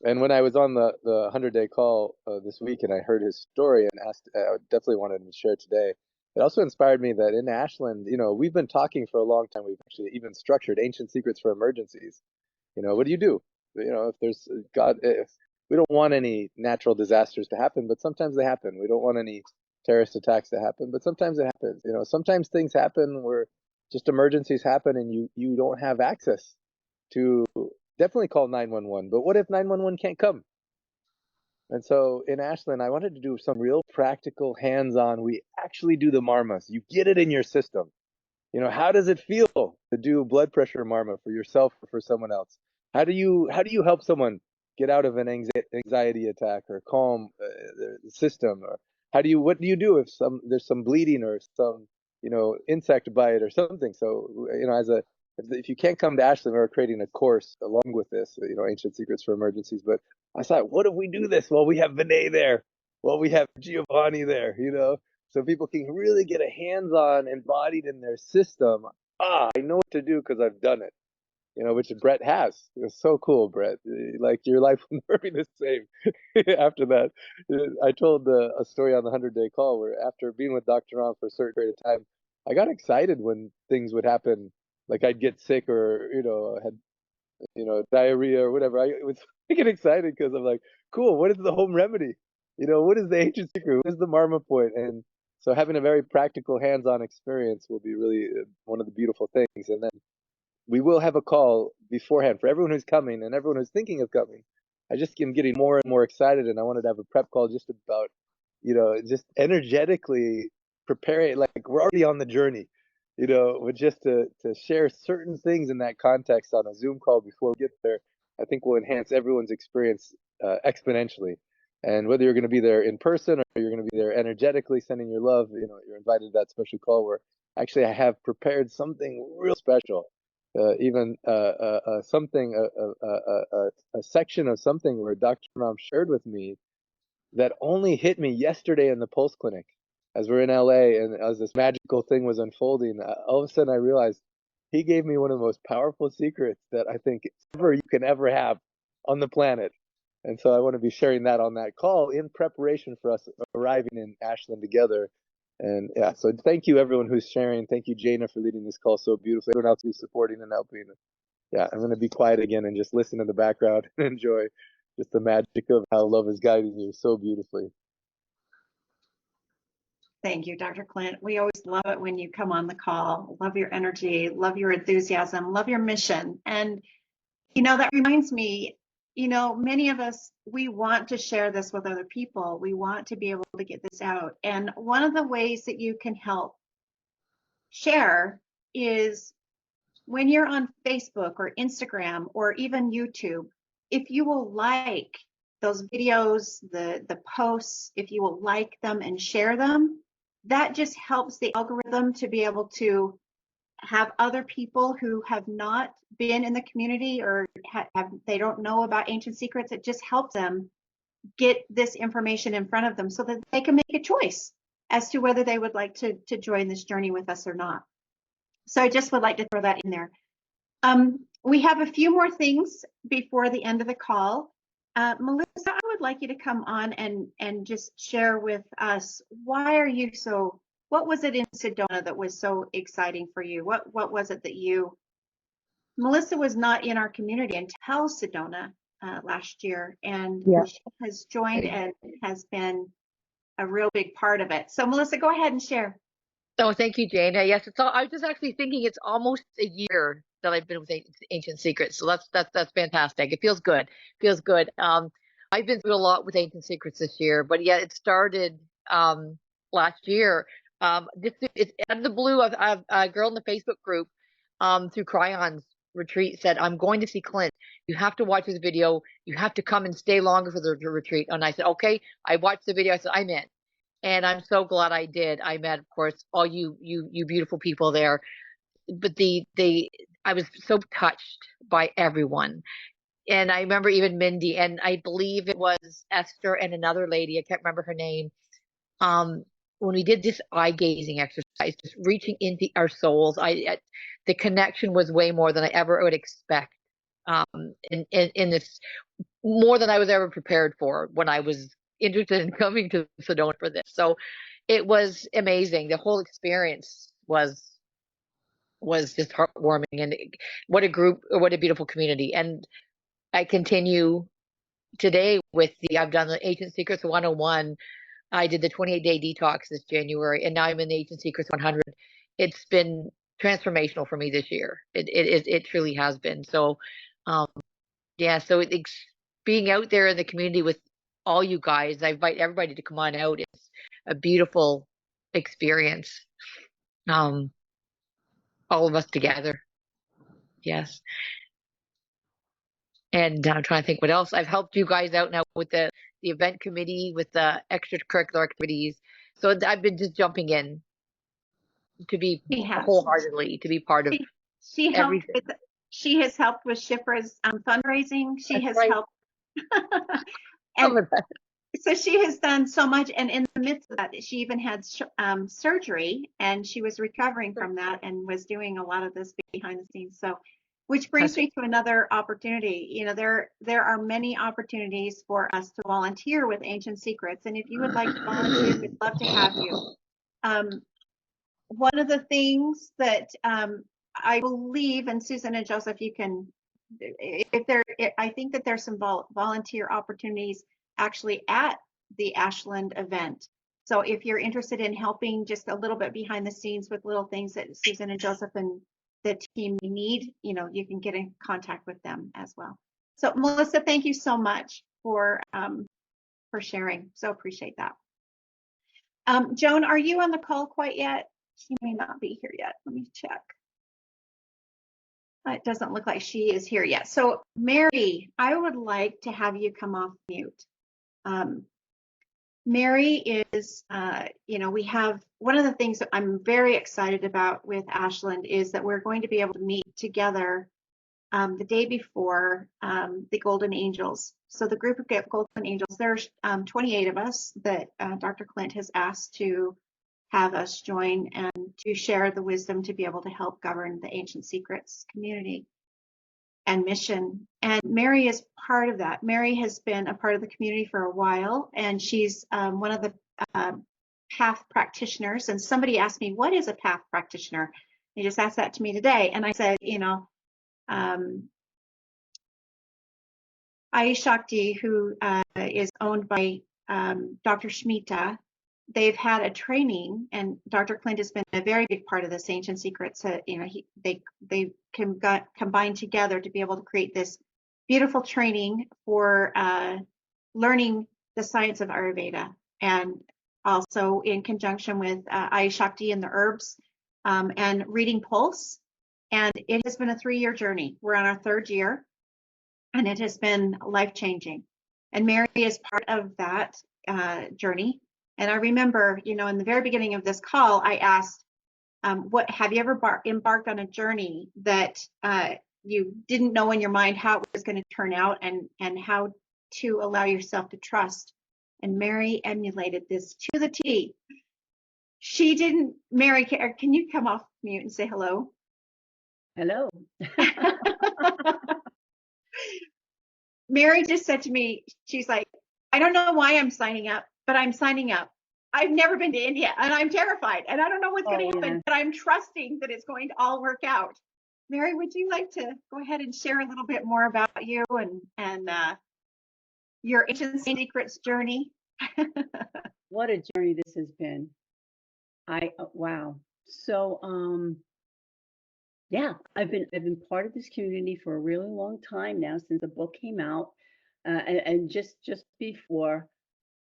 And when I was on the 100-day call this week and I heard his story and asked, I definitely wanted to share today. It also inspired me that in Ashland, we've been talking for a long time. We've actually even structured Ancient Secrets for Emergencies. What do you do? If there's if we don't want any natural disasters to happen, but sometimes they happen. We don't want any terrorist attacks to happen, but sometimes it happens. Sometimes things happen where just emergencies happen and you don't have access to definitely call 911. But what if 911 can't come? And so in Ashland, I wanted to do some real practical, hands-on. We actually do the marmas. You get it in your system. How does it feel to do blood pressure marma for yourself or for someone else? How do you help someone get out of an anxiety attack or calm the system? Or what do you do if there's some bleeding or some insect bite or something? So if you can't come to Ashland, we're creating a course along with this, Ancient Secrets for Emergencies. But I thought, what if we do this while we have Vinay there, while we have Giovanni there, so people can really get a hands-on, embodied in their system. I know what to do because I've done it, which Brett has. It was so cool, Brett. Like, your life will never be the same after that. I told a story on the 100-day call where after being with Dr. Ram for a certain period of time, I got excited when things would happen. Like I'd get sick or, had, diarrhea or whatever. I get excited because I'm like, cool, what is the home remedy? What is the ancient secret? What is the marma point? And so having a very practical hands-on experience will be really one of the beautiful things. And then we will have a call beforehand for everyone who's coming and everyone who's thinking of coming. I just am getting more and more excited, and I wanted to have a prep call just about, just energetically preparing, like we're already on the journey. But just to share certain things in that context on a Zoom call before we get there, I think will enhance everyone's experience exponentially. And whether you're going to be there in person or you're going to be there energetically sending your love, you're invited to that special call where actually I have prepared something real special, even something, a section of something where Dr. Ram shared with me that only hit me yesterday in the Pulse Clinic. As we're in LA and as this magical thing was unfolding, all of a sudden I realized he gave me one of the most powerful secrets that I think you can ever have on the planet. And so I want to be sharing that on that call in preparation for us arriving in Ashland together. And yeah, so thank you everyone who's sharing. Thank you, Jana, for leading this call so beautifully. Everyone else who's supporting and helping. Yeah, I'm going to be quiet again and just listen in the background and enjoy just the magic of how love is guiding you so beautifully.
Thank you, Dr. Clint. We always love it when you come on the call. Love your energy, love your enthusiasm, love your mission. And, that reminds me, many of us, we want to share this with other people. We want to be able to get this out. And one of the ways that you can help share is when you're on Facebook or Instagram or even YouTube, if you will like those videos, the posts, if you will like them and share them, that just helps the algorithm to be able to have other people who have not been in the community or they don't know about Ancient Secrets. It just helps them get this information in front of them so that they can make a choice. as to whether they would like to join this journey with us or not. So I just would like to throw that in there. We have a few more things before the end of the call. Melissa, I would like you to come on and just share with us, what was it in Sedona that was so exciting for you? What was it that Melissa was not in our community until Sedona last year, and she has joined and has been a real big part of it. So Melissa, go ahead and share.
Oh, thank you, Jane. Yes, I was just actually thinking it's almost a year that I've been with Ancient Secrets, so that's fantastic. It feels good. Feels good. I've been through a lot with Ancient Secrets this year, but yeah, it started last year. It's out of the blue. A girl in the Facebook group through Cryon's retreat said, "I'm going to see Clint. You have to watch this video. You have to come and stay longer for the retreat." And I said, "Okay." I watched the video. I said, "I'm in." And I'm so glad I did. I met, of course, all you beautiful people there. But I was so touched by everyone. And I remember even Mindy, and I believe it was Esther and another lady, I can't remember her name. When we did this eye gazing exercise, just reaching into our souls, the connection was way more than I ever would expect. In this, more than I was ever prepared for when I was interested in coming to Sedona for this. So it was amazing. The whole experience was just heartwarming, and what a group, or what a beautiful community. And I continue today with I've done the Ancient Secrets 101. I did the 28-day detox this January, and now I'm in the Ancient Secrets 100. It's been transformational for me this year. It truly has been. So yeah, so it's being out there in the community with all you guys. I invite everybody to come on out. It's a beautiful experience. All of us together. Yes. And I'm trying to think what else. I've helped you guys out now with the event committee, with the extracurricular activities. So I've been just jumping in to be wholeheartedly, to be part of everything.
She has helped with Shifra's fundraising. She has helped. And so she has done so much, and in the midst of that, she even had surgery, and she was recovering from that and was doing a lot of this behind the scenes. So, which brings me to another opportunity. You know, there are many opportunities for us to volunteer with Ancient Secrets, and if you would like to volunteer, we'd love to have you. One of the things that I believe, and Susan and Joseph, you can, I think that there's some volunteer opportunities actually at the Ashland event. So if you're interested in helping just a little bit behind the scenes with little things that Susan and Joseph and the team need, you know, you can get in contact with them as well. So Melissa, thank you so much for sharing. So appreciate that. Joan, are you on the call quite yet? She may not be here yet. Let me check. It doesn't look like she is here yet. So Mary, I would like to have you come off mute. Mary is, you know, we have, one of the things that I'm very excited about with Ashland is that we're going to be able to meet together the day before the Golden Angels. So the group of Golden Angels, there's 28 of us that Dr. Clint has asked to have us join and to share the wisdom to be able to help govern the Ancient Secrets community and mission. And Mary is part of that. Mary has been a part of the community for a while, and she's one of the path practitioners. And somebody asked me, what is a path practitioner? They just asked that to me today. And I said, you know, Aya Shakti, who is owned by Dr. Shmita, they've had a training, and Dr. Clint has been a very big part of this Ancient Secrets. You know, they combined together to be able to create this beautiful training for learning the science of Ayurveda, and also in conjunction with Aya Shakti and the herbs and reading Pulse. And it has been a 3-year journey. We're on our 3rd year, and it has been life-changing. And Mary is part of that journey. And I remember, you know, in the very beginning of this call, I asked, what have you ever embarked on a journey that you didn't know in your mind how it was going to turn out, and how to allow yourself to trust? And Mary emulated this to the T. She didn't, Mary, can you come off mute and say hello?
Hello.
Mary just said to me, she's like, I don't know why I'm signing up, but I'm signing up. I've never been to India and I'm terrified and I don't know what's going to happen, but I'm trusting that it's going to all work out. Mary, would you like to go ahead and share a little bit more about you and your Ancient Secrets journey?
What a journey this has been. Wow. So yeah, I've been part of this community for a really long time now, since the book came out, and just before,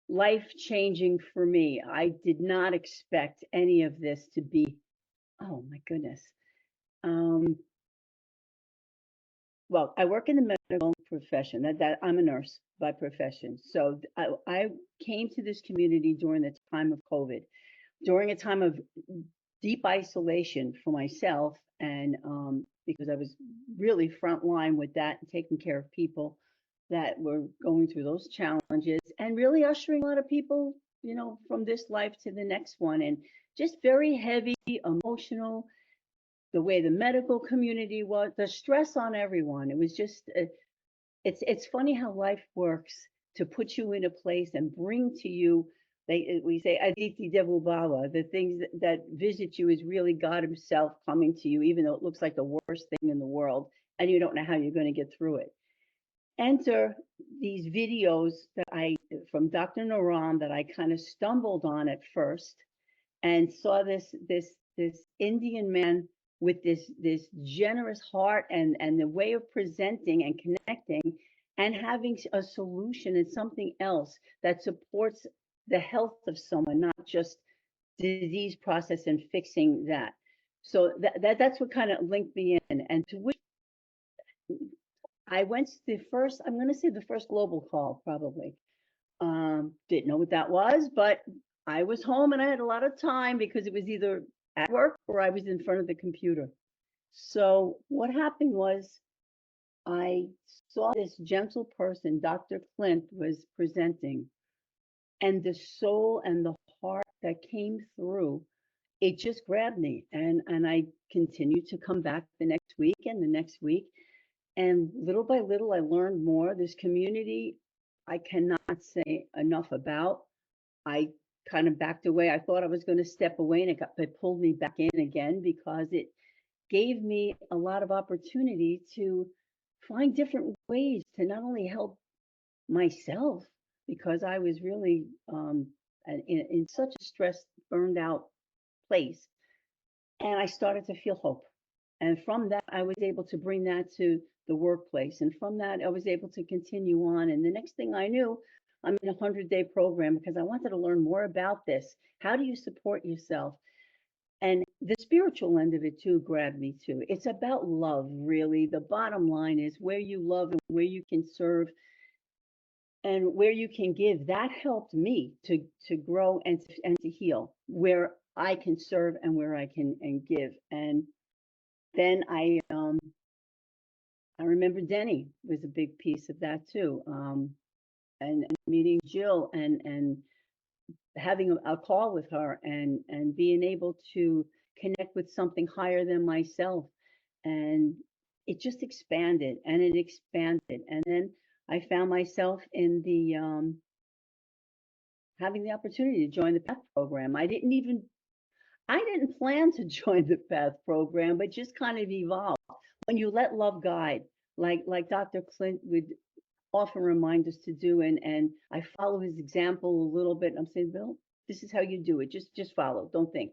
life changing for me. I did not expect any of this to be. Oh my goodness. Well, I work in the medical profession. That I'm a nurse by profession. So I came to this community during the time of COVID, during a time of deep isolation for myself, and because I was really front line with that and taking care of people that were going through those challenges, and really ushering a lot of people, from this life to the next one, and just very heavy, emotional, the way the medical community was, the stress on everyone. It was just, it's funny how life works to put you in a place and bring to you, we say Aditi Devu Baba, the things that visit you is really God himself coming to you, even though it looks like the worst thing in the world and you don't know how you're going to get through it. Enter these videos from Dr. Naram, that I kind of stumbled on at first, and saw this Indian man with this generous heart and the way of presenting and connecting and having a solution and something else that supports the health of someone, not just disease process and fixing that. So that's what kind of linked me in, and to which I went to I'm going to say the first global call, probably. Didn't know what that was, but I was home and I had a lot of time because it was either at work or I was in front of the computer. So what happened was, I saw this gentle person, Dr. Clint, was presenting, and the soul and the heart that came through, it just grabbed me. And I continued to come back the next week and the next week. And little by little, I learned more. This community, I cannot say enough about. I kind of backed away. I thought I was going to step away, and it pulled me back in again, because it gave me a lot of opportunity to find different ways to not only help myself, because I was really in such a stressed, burned out place, and I started to feel hope. And from that, I was able to bring that to the workplace. And from that, I was able to continue on. And the next thing I knew, I'm in a 100-day program because I wanted to learn more about this. How do you support yourself? And the spiritual end of it too grabbed me too. It's about love, really. The bottom line is where you love and where you can serve and where you can give. That helped me to grow and to heal, where I can serve and where I can give. And then I remember Denny was a big piece of that too. And meeting Jill and having a call with her and being able to connect with something higher than myself. And it just expanded and it expanded. And then I found myself in the having the opportunity to join the PATH program. I didn't plan to join the PATH program, but just kind of evolved. When you let love guide, like Dr. Clint would often remind us to do, and I follow his example a little bit. I'm saying, Bill, this is how you do it. Just follow, don't think,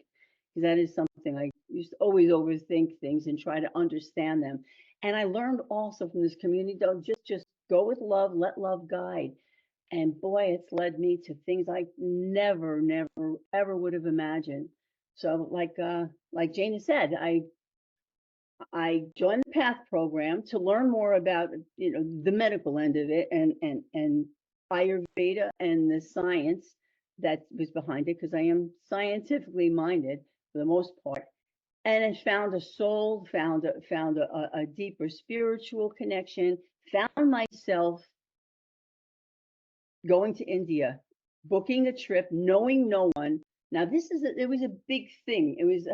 because that is something I used to always overthink things and try to understand them. And I learned also from this community, don't just go with love, let love guide. And boy, it's led me to things I never, ever would have imagined. So like Jana said, I joined the PATH program to learn more about, the medical end of it and Ayurveda and the science that was behind it, because I am scientifically minded for the most part. And I found a soul, found a deeper spiritual connection, found myself going to India, booking a trip, knowing no one, Now this is it was a big thing. It was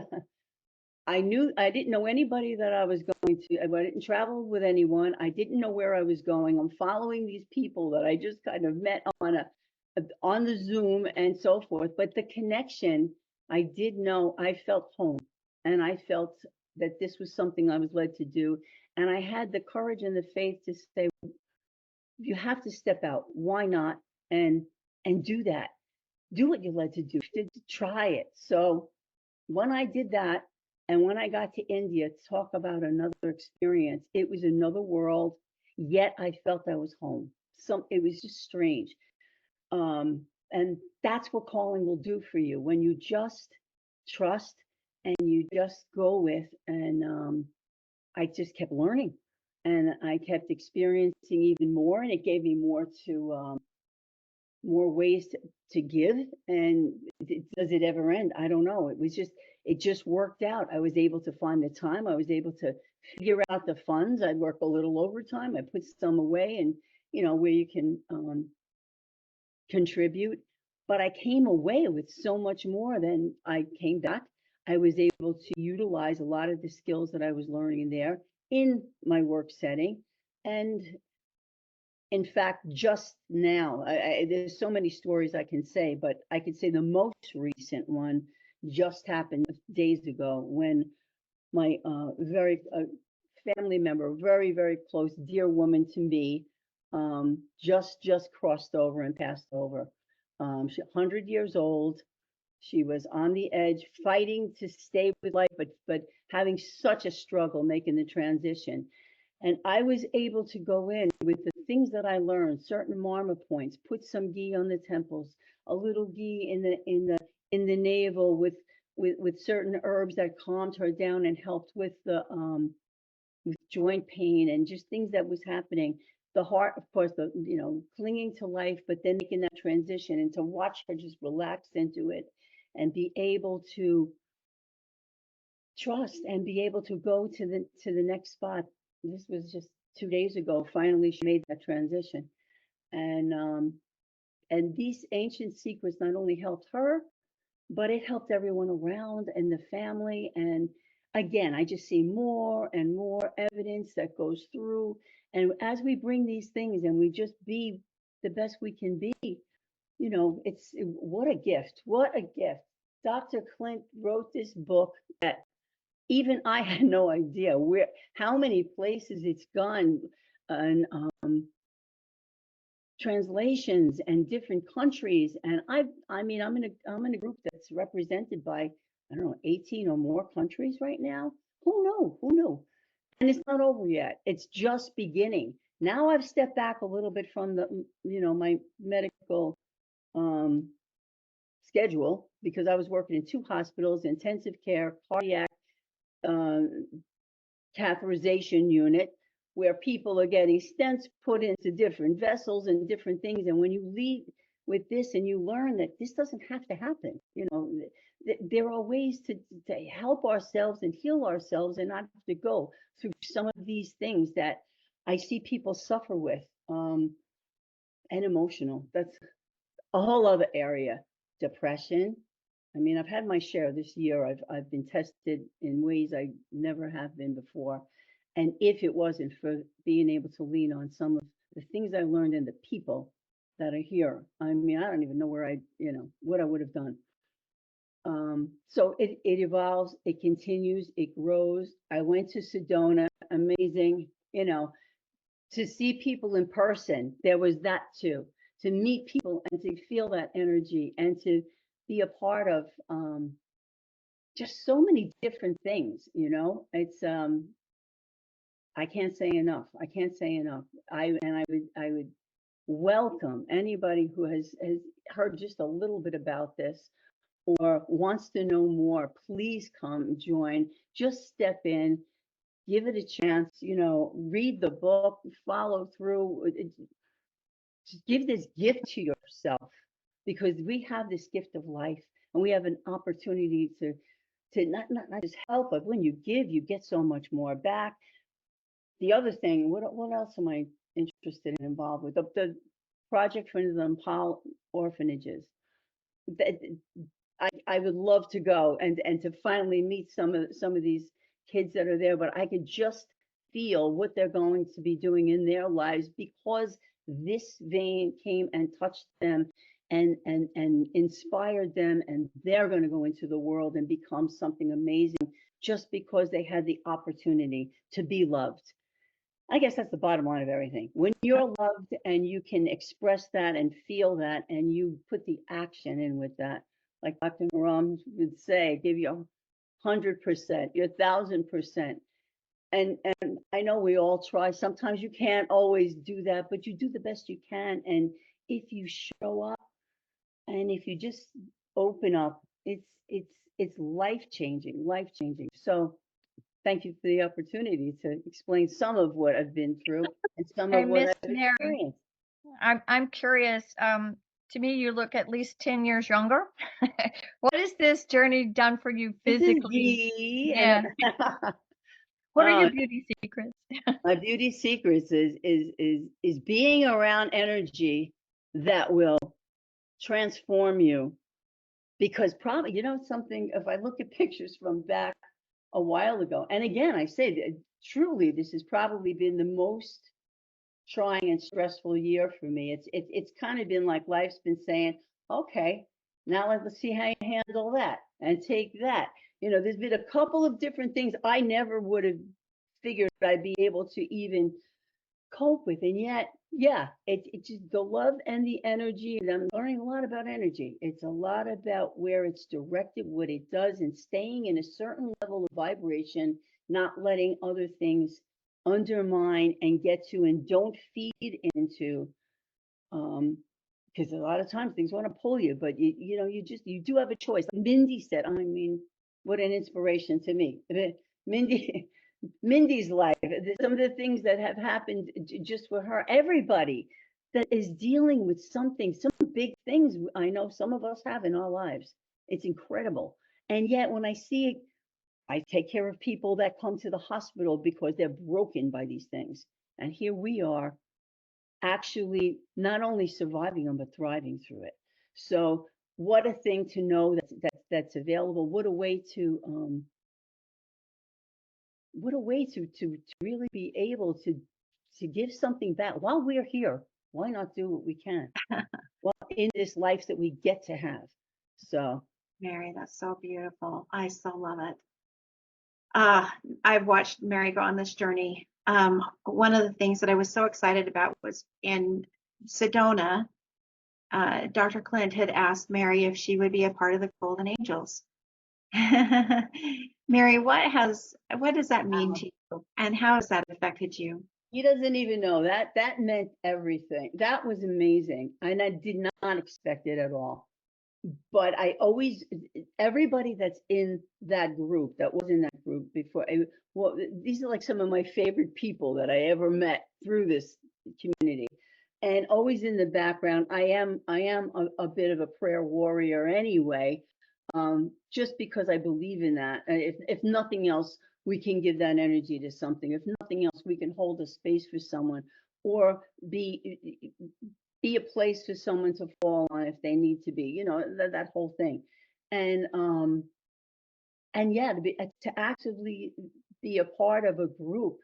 I didn't know anybody that I was going to. I didn't travel with anyone. I didn't know where I was going. I'm following these people that I just kind of met on the Zoom and so forth. But the connection, I did know. I felt home, and I felt that this was something I was led to do. And I had the courage and the faith to say, you have to step out. Why not? And do that. Do what you're led to do. Try it. So when I did that, and when I got to India, talk about another experience. It was another world, yet I felt I was home. It was just strange. And that's what calling will do for you when you just trust and you just go with. And I just kept learning, and I kept experiencing even more, and it gave me more ways to give. And does it ever end? I don't know. It just worked out. I was able to find the time. I was able to figure out the funds. I'd work a little overtime. I put some away, and where you can contribute. But I came away with so much more than I came back. I was able to utilize a lot of the skills that I was learning there in my work setting. And in fact, just now, there's so many stories I can say, but I could say the most recent one just happened days ago when my very family member, very, very close, dear woman to me, just crossed over and passed over. She's 100 years old. She was on the edge, fighting to stay with life, but having such a struggle making the transition. And I was able to go in with the things that I learned, certain marma points, put some ghee on the temples, a little ghee in the navel with certain herbs that calmed her down and helped with the with joint pain and just things that was happening. The heart, of course, clinging to life, but then making that transition, and to watch her just relax into it and be able to trust and be able to go to the next spot. This was just 2 days ago. Finally, she made that transition, and these ancient secrets not only helped her, but it helped everyone around and the family. And again, I just see more and more evidence that goes through. And as we bring these things and we just be the best we can be, what a gift. What a gift. Dr. Clint wrote this book that even I had no idea how many places it's gone, and translations and different countries. And I'm in a group that's represented by, I don't know, 18 or more countries right now. Who knew? And it's not over yet. It's just beginning. Now I've stepped back a little bit from my medical schedule, because I was working in 2 hospitals, intensive care, cardiac catheterization unit, where people are getting stents put into different vessels and different things. And when you lead with this and you learn that this doesn't have to happen, there are ways to help ourselves and heal ourselves and not have to go through some of these things that I see people suffer with, and emotional. That's a whole other area. Depression. I mean, I've had my share this year. I've been tested in ways I never have been before. And if it wasn't for being able to lean on some of the things I learned and the people that are here, I mean, I don't even know where what I would have done. So it evolves, it continues, it grows. I went to Sedona, amazing, to see people in person. There was that too, to meet people and to feel that energy and to be a part of just so many different things. It's I can't say enough. I can't say enough. I would welcome anybody who has heard just a little bit about this or wants to know more. Please come join. Just step in, give it a chance. Read the book, follow through. Just give this gift to yourself, because we have this gift of life, and we have an opportunity to not just help, but when you give, you get so much more back. The other thing, what else am I interested and involved with? The project for the Nepal orphanages. I would love to go and to finally meet some of these kids that are there, but I could just feel what they're going to be doing in their lives because this vein came and touched them and inspired them, and they're going to go into the world and become something amazing just because they had the opportunity to be loved. I guess that's the bottom line of everything. When you're loved and you can express that and feel that and you put the action in with that, like Dr. Naram would say, give you 100%, your 1,000%. And I know we all try. Sometimes you can't always do that, but you do the best you can. And if you show up and if you just open up, it's life changing, life changing. So thank you for the opportunity to explain some of what I've been through and some
Hey,
of what
Miss
I've
Mary,
experienced.
I'm curious. To me, you look at least 10 years younger. What has this journey done for you
This is
physically?
Dee,
Yeah.
and
What are your beauty secrets?
my beauty secrets is being around energy that will transform you. Because probably, you know, something, if I look at pictures from back a while ago, and again, I say that truly, this has probably been the most trying and stressful year for me. It's kind of been like life's been saying, okay, now let's see how you handle that and take that. You know, there's been a couple of different things I never would have figured I'd be able to even cope with. And yet, yeah, it's just the love and the energy. And I'm learning a lot about energy. It's a lot about where it's directed, what it does, and staying in a certain level of vibration, not letting other things undermine and get to and don't feed into. Because a lot of times things want to pull you, but you know, you do have a choice. Mindy said, I mean, what an inspiration to me. Mindy's life, some of the things that have happened just for her, everybody that is dealing with something, some big things I know some of us have in our lives. It's incredible. And yet when I see it, I take care of people that come to the hospital because they're broken by these things. And here we are actually not only surviving them, but thriving through it. So what a thing to know that's available. What a way to really be able to give something back while we're here. Why not do what we can? Well, in this life that we get to have. So,
Mary, that's so beautiful. I so love it. I've watched Mary go on this journey. One of the things that I was so excited about was in Sedona, Dr. Clint had asked Mary if she would be a part of the Golden Angels. Mary, what does that mean to you, and how has that affected you?
He doesn't even know that meant everything. That was amazing, and I did not expect it at all. But I always, everybody that's in that group, that was in that group before, well, these are like some of my favorite people that I ever met through this community. And always in the background, I am a bit of a prayer warrior anyway, just because I believe in that. If nothing else, we can give that energy to something. If nothing else, we can hold a space for someone or be a place for someone to fall on if they need to be, you know, that whole thing. And yeah, to actively be a part of a group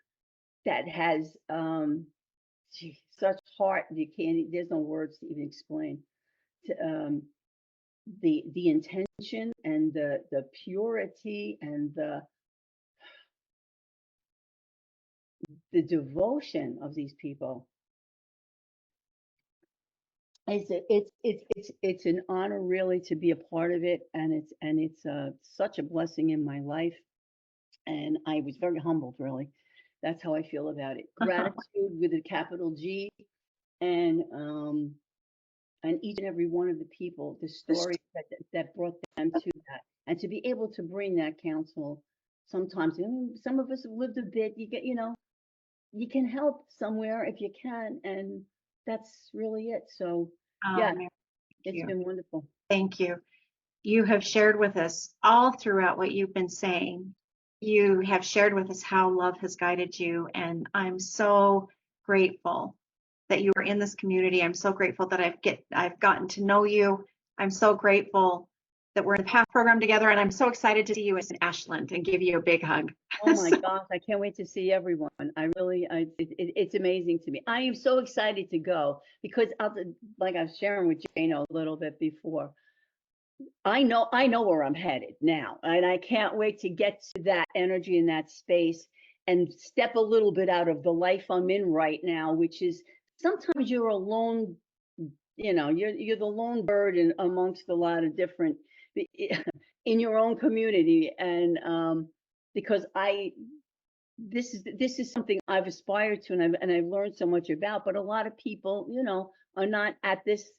that has such heart, there's no words to even explain. The intention and the purity and the devotion of these people. It's an honor really to be a part of it, and it's such a blessing in my life, and I was very humbled, really. That's how I feel about it. Gratitude with a capital G, and each and every one of the people, the stories that brought them to that, and to be able to bring that counsel. Sometimes, some of us have lived a bit. You can help somewhere if you can, and that's really it. So, yeah,
Mary,
it's been wonderful.
Thank you. You have shared with us all throughout what you've been saying. You have shared with us how love has guided you, and I'm so grateful that you are in this community. I'm so grateful that I've gotten to know you. I'm so grateful that we're in the PATH program together, and I'm so excited to see you in Ashland and give you a big hug.
Oh my gosh, I can't wait to see everyone. It's amazing to me. I am so excited to go because like I was sharing with Jane a little bit before, I know where I'm headed now, and I can't wait to get to that energy in that space and step a little bit out of the life I'm in right now, which is sometimes you're alone, you're the lone bird amongst a lot of different in your own community, and because this is something I've aspired to and I've learned so much about, but a lot of people, are not at this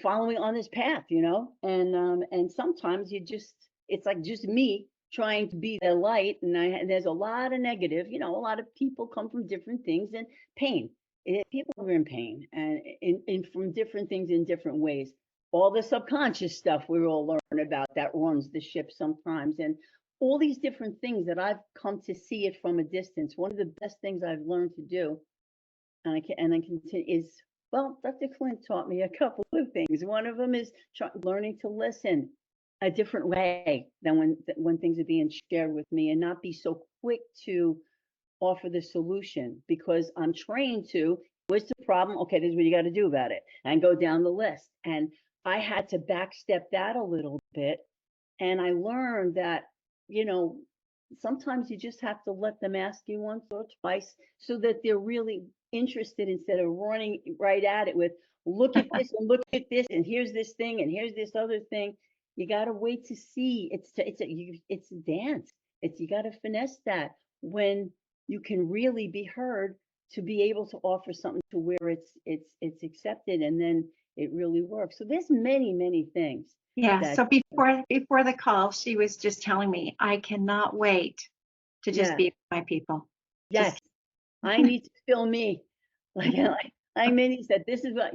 following on this path, and sometimes it's like just me trying to be the light, and there's a lot of negative, a lot of people come from different things and pain. People are in pain and in from different things in different ways. All the subconscious stuff we all learn about that runs the ship sometimes, and all these different things that I've come to see it from a distance. One of the best things I've learned to do, and I continue, is, well, Dr. Clint taught me a couple of things. One of them is learning to listen a different way than when things are being shared with me, and not be so quick to offer the solution, because I'm trained to, what's the problem? Okay, this is what you got to do about it, and go down the list. And I had to backstep that a little bit. And I learned that, sometimes you just have to let them ask you once or twice so that they're really interested, instead of running right at it with, look at this and look at this, and here's this thing, and here's this other thing. You got to wait to see. It's a dance. You got to finesse that when you can really be heard, to be able to offer something to where it's accepted, and then it really works. So there's many things.
Yeah. So before the call, she was just telling me, I cannot wait to just be with my people.
Yes. I need to feel me. Like Minnie said, this is what,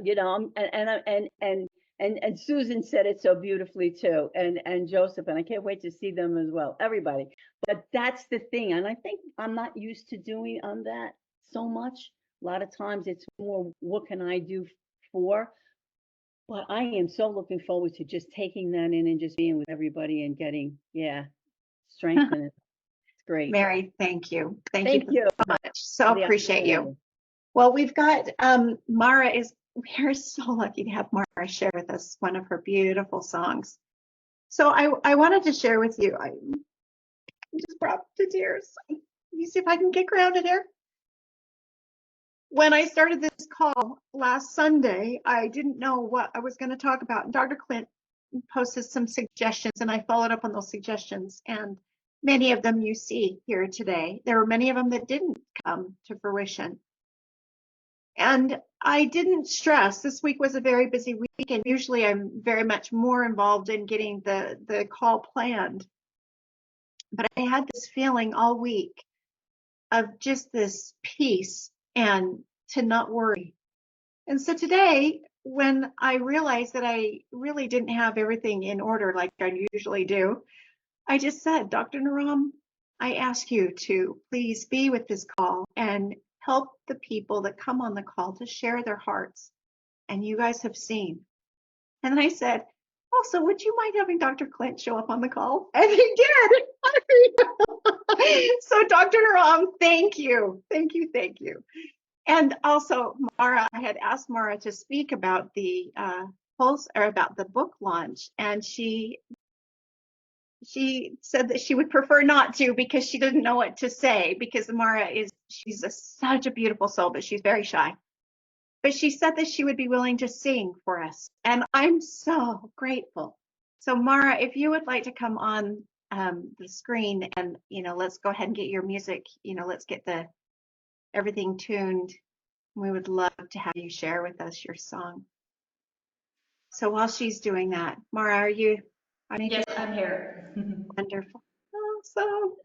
and Susan said it so beautifully too, and Joseph, and I can't wait to see them as well, everybody. But that's the thing, and I think I'm not used to doing that so much. A lot of times it's more, what can I do for? But I am so looking forward to just taking that in and just being with everybody and getting, strength in it. It's great.
Mary, thank you.
Thank you
so much. So
the
appreciate you.
opportunity.
Well, we've got we're so lucky to have Mara share with us one of her beautiful songs. So I wanted to share with you, I'm just brought to tears. Let me see if I can get grounded here. When I started this call last Sunday, I didn't know what I was going to talk about. And Dr. Clint posted some suggestions, and I followed up on those suggestions. And many of them you see here today. There were many of them that didn't come to fruition. And I didn't stress. This week was a very busy week, and usually I'm very much more involved in getting the call planned. But I had this feeling all week of just this peace and to not worry. And so today, when I realized that I really didn't have everything in order like I usually do, I just said, Dr. Naram, I ask you to please be with this call and help the people that come on the call to share their hearts. And you guys have seen. And then I said, also, would you mind having Dr. Clint show up on the call? And he did. So Dr. Naram, thank you. Thank you. Thank you. And also, Mara, I had asked Mara to speak about the about the book launch, and she said that she would prefer not to because she didn't know what to say, because Mara she's such a beautiful soul, but she's very shy. But she said that she would be willing to sing for us, and I'm so grateful. So Mara, if you would like to come on the screen, and let's go ahead and get your music, let's get everything tuned. We would love to have you share with us your song. So while she's doing that, Mara, are you?
Yes, I'm here.
Wonderful. Awesome.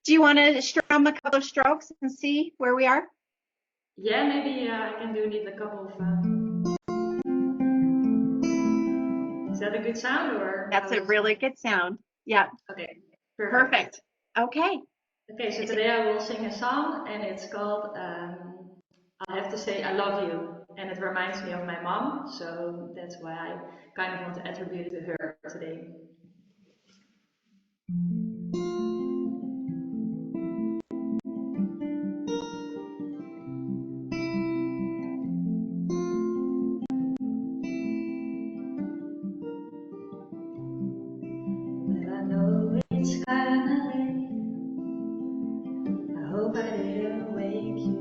Do you want to strum a couple of strokes and see where we are?
Yeah, maybe I can need a couple of. Is that a good sound, or?
That's a really good sound. Yeah.
Okay.
Perfect. Okay.
Okay, so today I will sing a song, and it's called I Have to Say I Love You. and it reminds me of my mom, so that's why I kind of want to attribute it to her today.
Well, I know it's kinda late. I hope I didn't wake you.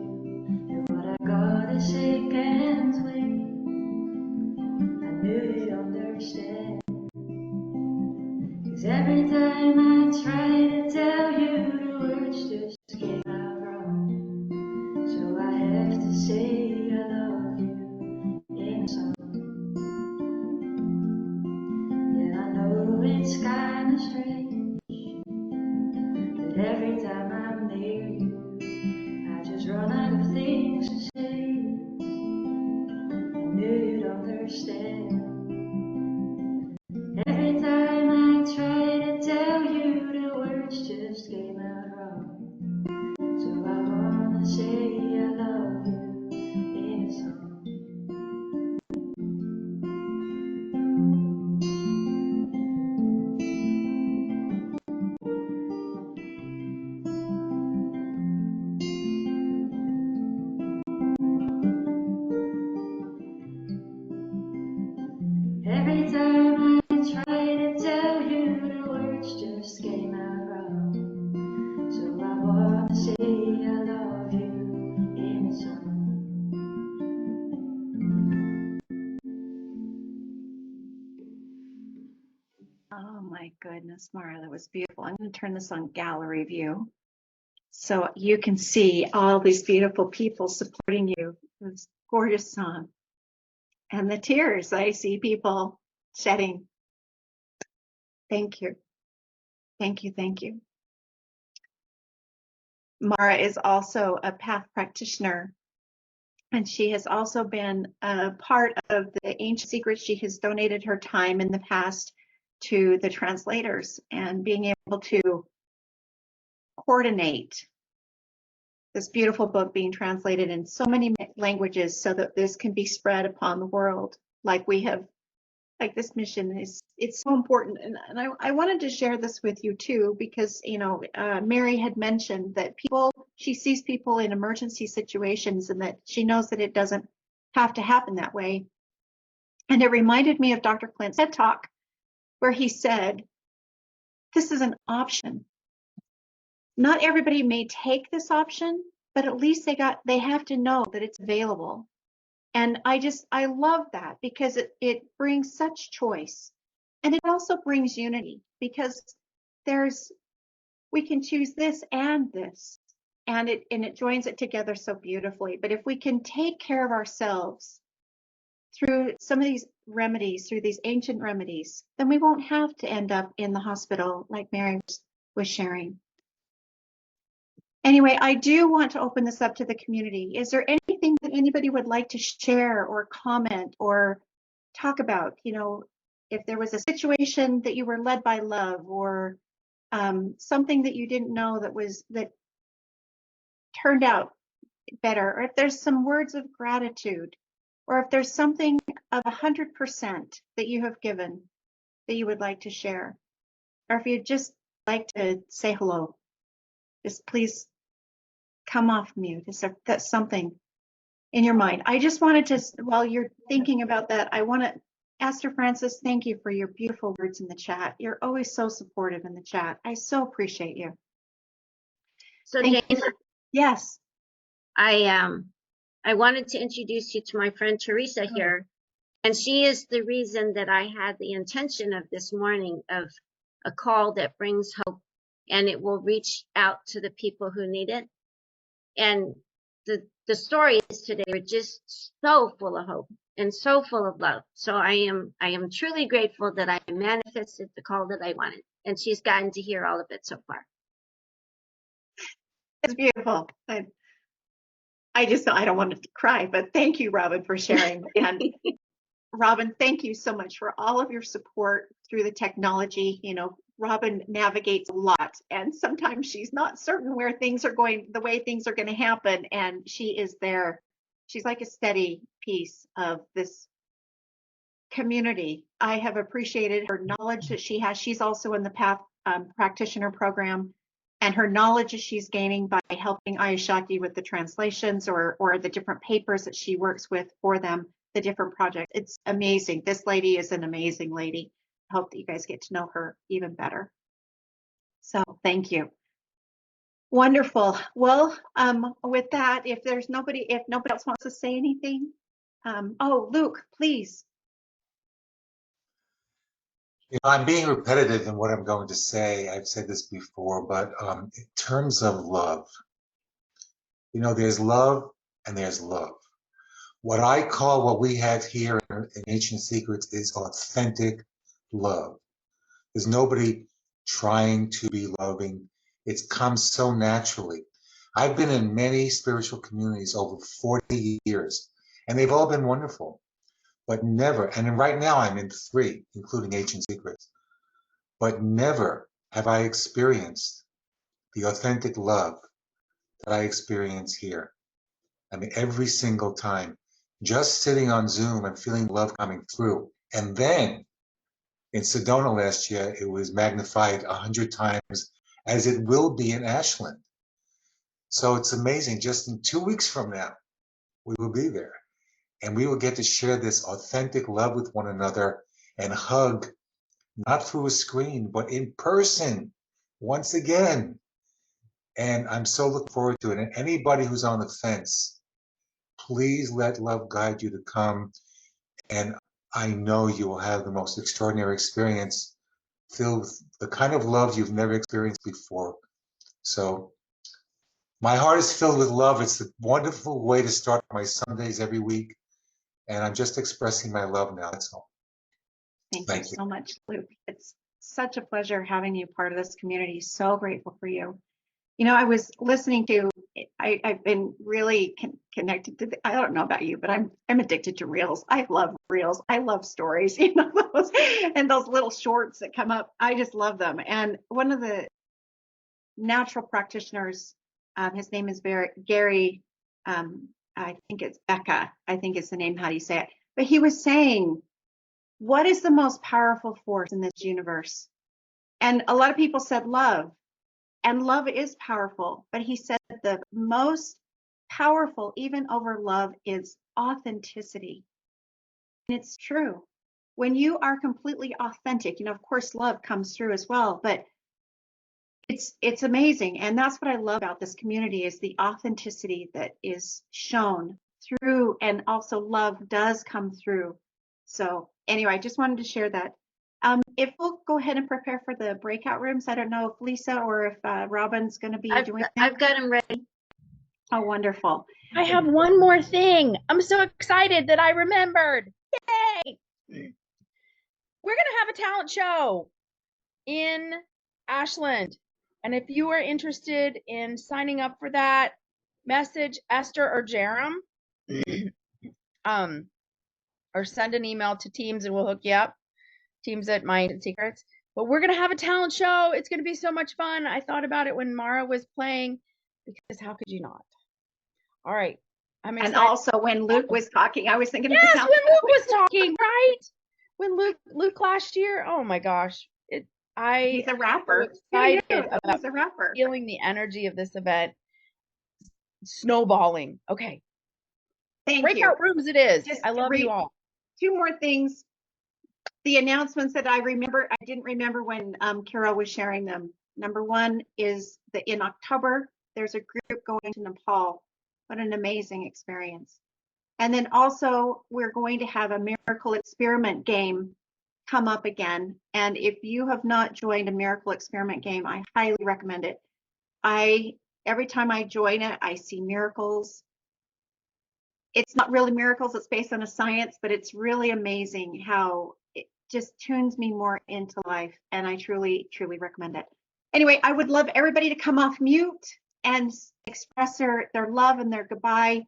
And what I gotta say can't wait. I knew you'd understand. 'Cause every time I try to tell you, the words just came out wrong. So I have to say I love you in a song. Yeah, I know it's kinda strange that every time I'm near you, I just run out of things to say. I knew you'd understand. Every time I try to tell you, the words just came out wrong. So I wanna say I love you in a song. Every time I try to tell you, the words just came out wrong. So I wanna say I love you in a song.
Oh my goodness, Mara, that was beautiful. I'm going to turn this on gallery view so you can see all these beautiful people supporting you. It was a gorgeous song. And the tears I see people shedding. Thank you. Thank you. Thank you. Mara is also a path practitioner, and she has also been a part of the Ancient Secrets. She has donated her time in the past to the translators, and being able to coordinate this beautiful book being translated in so many languages so that this can be spread upon the world like we have, like this mission is, it's so important. And I wanted to share this with you too, because, you know, Mary had mentioned that she sees people in emergency situations and that she knows that it doesn't have to happen that way. And it reminded me of Dr. Clint's TED Talk, where he said, this is an option. Not everybody may take this option, but at least they have to know that it's available. And I love that, because it brings such choice. And it also brings unity, because we can choose this and this, and it joins it together so beautifully. But if we can take care of ourselves through some of these remedies, through these ancient remedies, then we won't have to end up in the hospital like Mary was sharing. Anyway, I do want to open this up to the community. Is there anything that anybody would like to share or comment or talk about? You know, if there was a situation that you were led by love, or something that you didn't know that turned out better, or if there's some words of gratitude, or if there's something of 100% that you have given that you would like to share, or if you'd just like to say hello, just please come off mute. Is that's something in your mind? I just wanted to, while you're thinking about that, I want to, Esther Francis, thank you for your beautiful words in the chat. You're always so supportive in the chat. I so appreciate you.
So
Thank
Jane,
you. Yes.
I wanted to introduce you to my friend Teresa here, and she is the reason that I had the intention of this morning of a call that brings hope, and it will reach out to the people who need it. And the stories today are just so full of hope and so full of love. So I am truly grateful that I manifested the call that I wanted, and she's gotten to hear all of it so far.
It's beautiful. I don't want to cry, but thank you, Robin, for sharing. And Robin, thank you so much for all of your support through the technology. You know, Robin navigates a lot, and sometimes she's not certain where things are going, the way things are going to happen, and she is there. She's like a steady piece of this community. I have appreciated her knowledge that she has. She's also in the PATH practitioner program, and her knowledge that she's gaining by helping Ayashakti with the translations or the different papers that she works with for them, the different projects. It's amazing. This lady is an amazing lady. I hope that you guys get to know her even better. So thank you. Wonderful. Well, with that, if nobody else wants to say anything, oh, Luke, please.
You know, I'm being repetitive in what I'm going to say. I've said this before, but in terms of love, you know, there's love and there's love. What I call what we have here in Ancient Secrets is authentic love. There's nobody trying to be loving. It comes so naturally. I've been in many spiritual communities over 40 years, and they've all been wonderful. But never, and right now I'm in 3, including Ancient Secrets, but never have I experienced the authentic love that I experience here. I mean, every single time, just sitting on Zoom and feeling love coming through. And then in Sedona last year, it was magnified 100 times, as it will be in Ashland. So it's amazing. Just in 2 weeks from now, we will be there. And we will get to share this authentic love with one another and hug, not through a screen, but in person, once again. And I'm so looking forward to it. And anybody who's on the fence, please let love guide you to come. And I know you will have the most extraordinary experience, filled with the kind of love you've never experienced before. So my heart is filled with love. It's a wonderful way to start my Sundays every week. And I'm just expressing my love now. That's all.
Thank you so much, Luke. It's such a pleasure having you part of this community. So grateful for you. You know, I was listening to, I've been really connected to, I don't know about you, but I'm addicted to reels. I love reels. I love stories, you know, those little shorts that come up. I just love them. And one of the natural practitioners, his name is Gary, I think it's Becca, I think it's the name, how do you say it? But he was saying, what is the most powerful force in this universe? And a lot of people said love, and love is powerful, but he said that the most powerful, even over love, is authenticity. And it's true. When you are completely authentic, you know, of course, love comes through as well, but it's amazing. And that's what I love about this community, is the authenticity that is shown through, and also love does come through. So anyway, I just wanted to share that. If we'll go ahead and prepare for the breakout rooms, I don't know if Lisa or if Robin's going to be doing that.
I've got them ready.
Oh, wonderful.
I have one more thing. I'm so excited that I remembered. Yay! We're going to have a talent show in Ashland. And if you are interested in signing up for that, message Esther or Jerem, or send an email to Teams and we'll hook you up. Teams at My Ancient Secrets. But we're going to have a talent show. It's going to be so much fun. I thought about it when Mara was playing, because how could you not? All right. I'm excited.
And also when Luke was talking, I was thinking of
yes, when Luke was talking, right? When Luke last year, oh my gosh.
He's a rapper.
Excited about
He's a rapper.
Feeling the energy of this event snowballing. Okay.
Thank you.
Breakout rooms it is.
Just
I love you all.
2 more things. The announcements that I remember, I didn't remember when Carol was sharing them. Number 1 is that in October, there's a group going to Nepal. What an amazing experience. And then also we're going to have a miracle experiment game come up again. And if you have not joined a miracle experiment game, I highly recommend it. Every time I join it, I see miracles. It's not really miracles, it's based on a science, but it's really amazing how it just tunes me more into life. And I truly, truly recommend it. Anyway, I would love everybody to come off mute and express their love and their goodbye.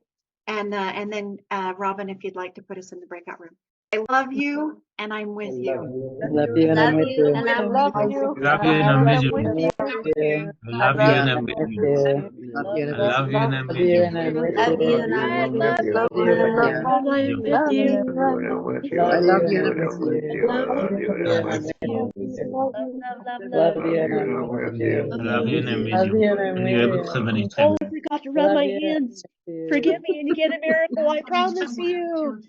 And then Robin, if you'd like to put us in the breakout room. I love you and I'm with you.
Love you and I'm
Love
with
you,
you.
and I'm
Love
with
you.
you.
Love you and I'm with you.
Love you.
I love you and I'm with
With
you.
you.
I love you and I'm
Love
with
you
you.
and I'm with
Love you,
you.
and I'm
I
with
love
you.
Love
you.
you and
I
I'm
love
with
you.
you.
I
Love
love
you
you
and
and
I'm
I'm
with
with you.
you. Love you and I'm with you.
Love,
Love you and I'm with you.
I love you and I'm with
Love
you.
you and I'm
And
with
you have a
you.
good
Oh, I forgot to rub
Love
my
you and I'm
hands.
with you.
Forgive me and you get a miracle. I promise you.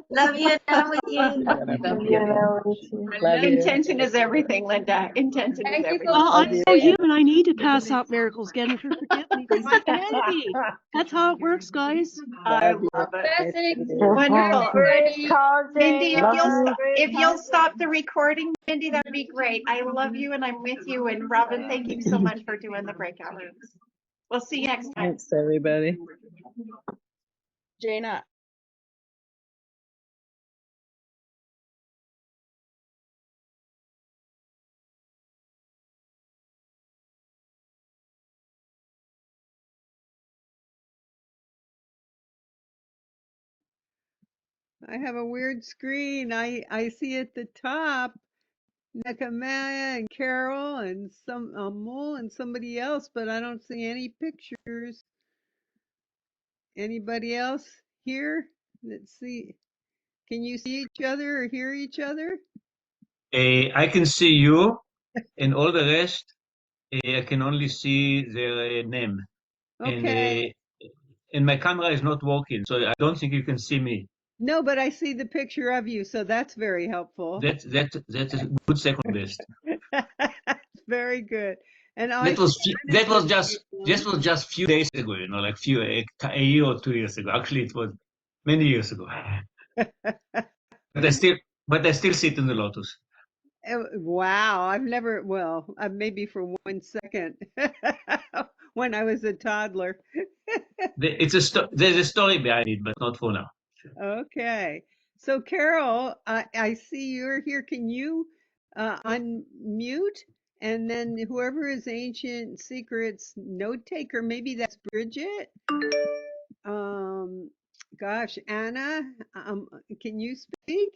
Love you, and I'm with you.
Love you and I'm
Love
with
you and
you.
I'm with you.
Love you.
Intention is everything, Linda. Intention is
thank you
everything.
so much.
I'm
Love you.
so human. I need to pass out miracles. Get her, forgive me. This is humanity. That's how it works, guys.
I
Love you.
love it.
Blessings.
Wonderful.
Great
Everybody.
call,
Mindy,
Jane.
if you'll stop the recording, Mindy, that'd be great. I love you and I'm with you. And Robin, thank you so much for doing the breakout rooms. We'll see you next time.
Thanks, everybody.
Jaina,
I have a weird screen. I see at the top Nakamaya and Carol and some Amul and somebody else, but I don't see any pictures. Anybody else here? Let's see. Can you see each other or hear each other?
I can see you and all the rest. I can only see their name.
Okay.
And my camera is not working, so I don't think you can see me.
No, but I see the picture of you, so that's very helpful.
That's a good second best.
Very good. And
That was just few days ago, you know, like a year or 2 years ago. Actually, it was many years ago. But I still sit in the lotus.
Wow, I've never, well, maybe for 1 second when I was a toddler.
There's a story behind it, but not for now.
Okay. So Carol, I see you're here. Can you unmute? And then whoever is Ancient Secrets note taker, maybe that's Bridget. Gosh, Anna, can you speak?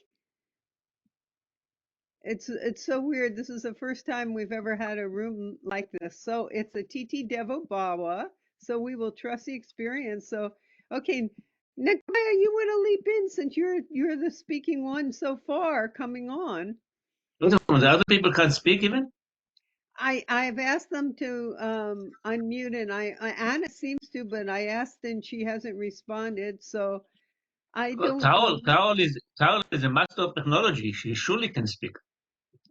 It's so weird. This is the first time we've ever had a room like this. So it's a TT Devo Bawa. So we will trust the experience. So okay, Nakia, you want to leap in since you're the speaking one so far coming on.
The other people can't speak even.
I've asked them to unmute, and Anna seems to, but I asked and she hasn't responded. So I don't.
Carol is a master of technology. She surely can speak.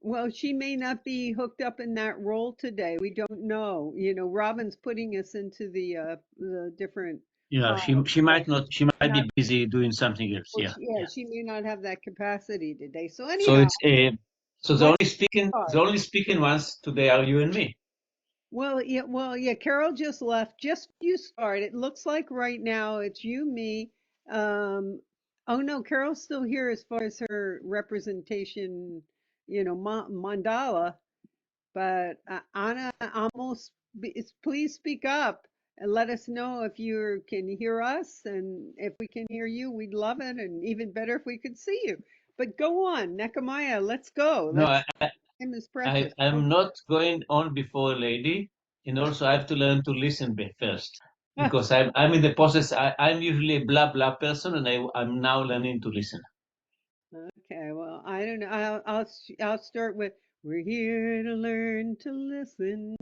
Well, she may not be hooked up in that role today. We don't know. You know, Robin's putting us into the different.
Yeah, she might not. She might be busy doing something else.
Well,
Yeah.
she may not have that capacity today. So
So
anyhow,
it's so the only speaking ones today are you and me.
well, yeah. Carol just left. Just you start. It looks like right now it's you, me. Oh no, Carol's still here as far as her representation. You know, mandala. But Anna, almost please speak up and let us know if you can hear us, and if we can hear you, we'd love it, and even better if we could see you. But go on, Nakamaya, let's go.
No,
Time is precious.
I'm not going on before a lady, and also I have to learn to listen first because I'm in the process. I'm usually a blah blah person, and I'm now learning to listen.
Okay, well, I don't know. I'll start with, we're here to learn to listen.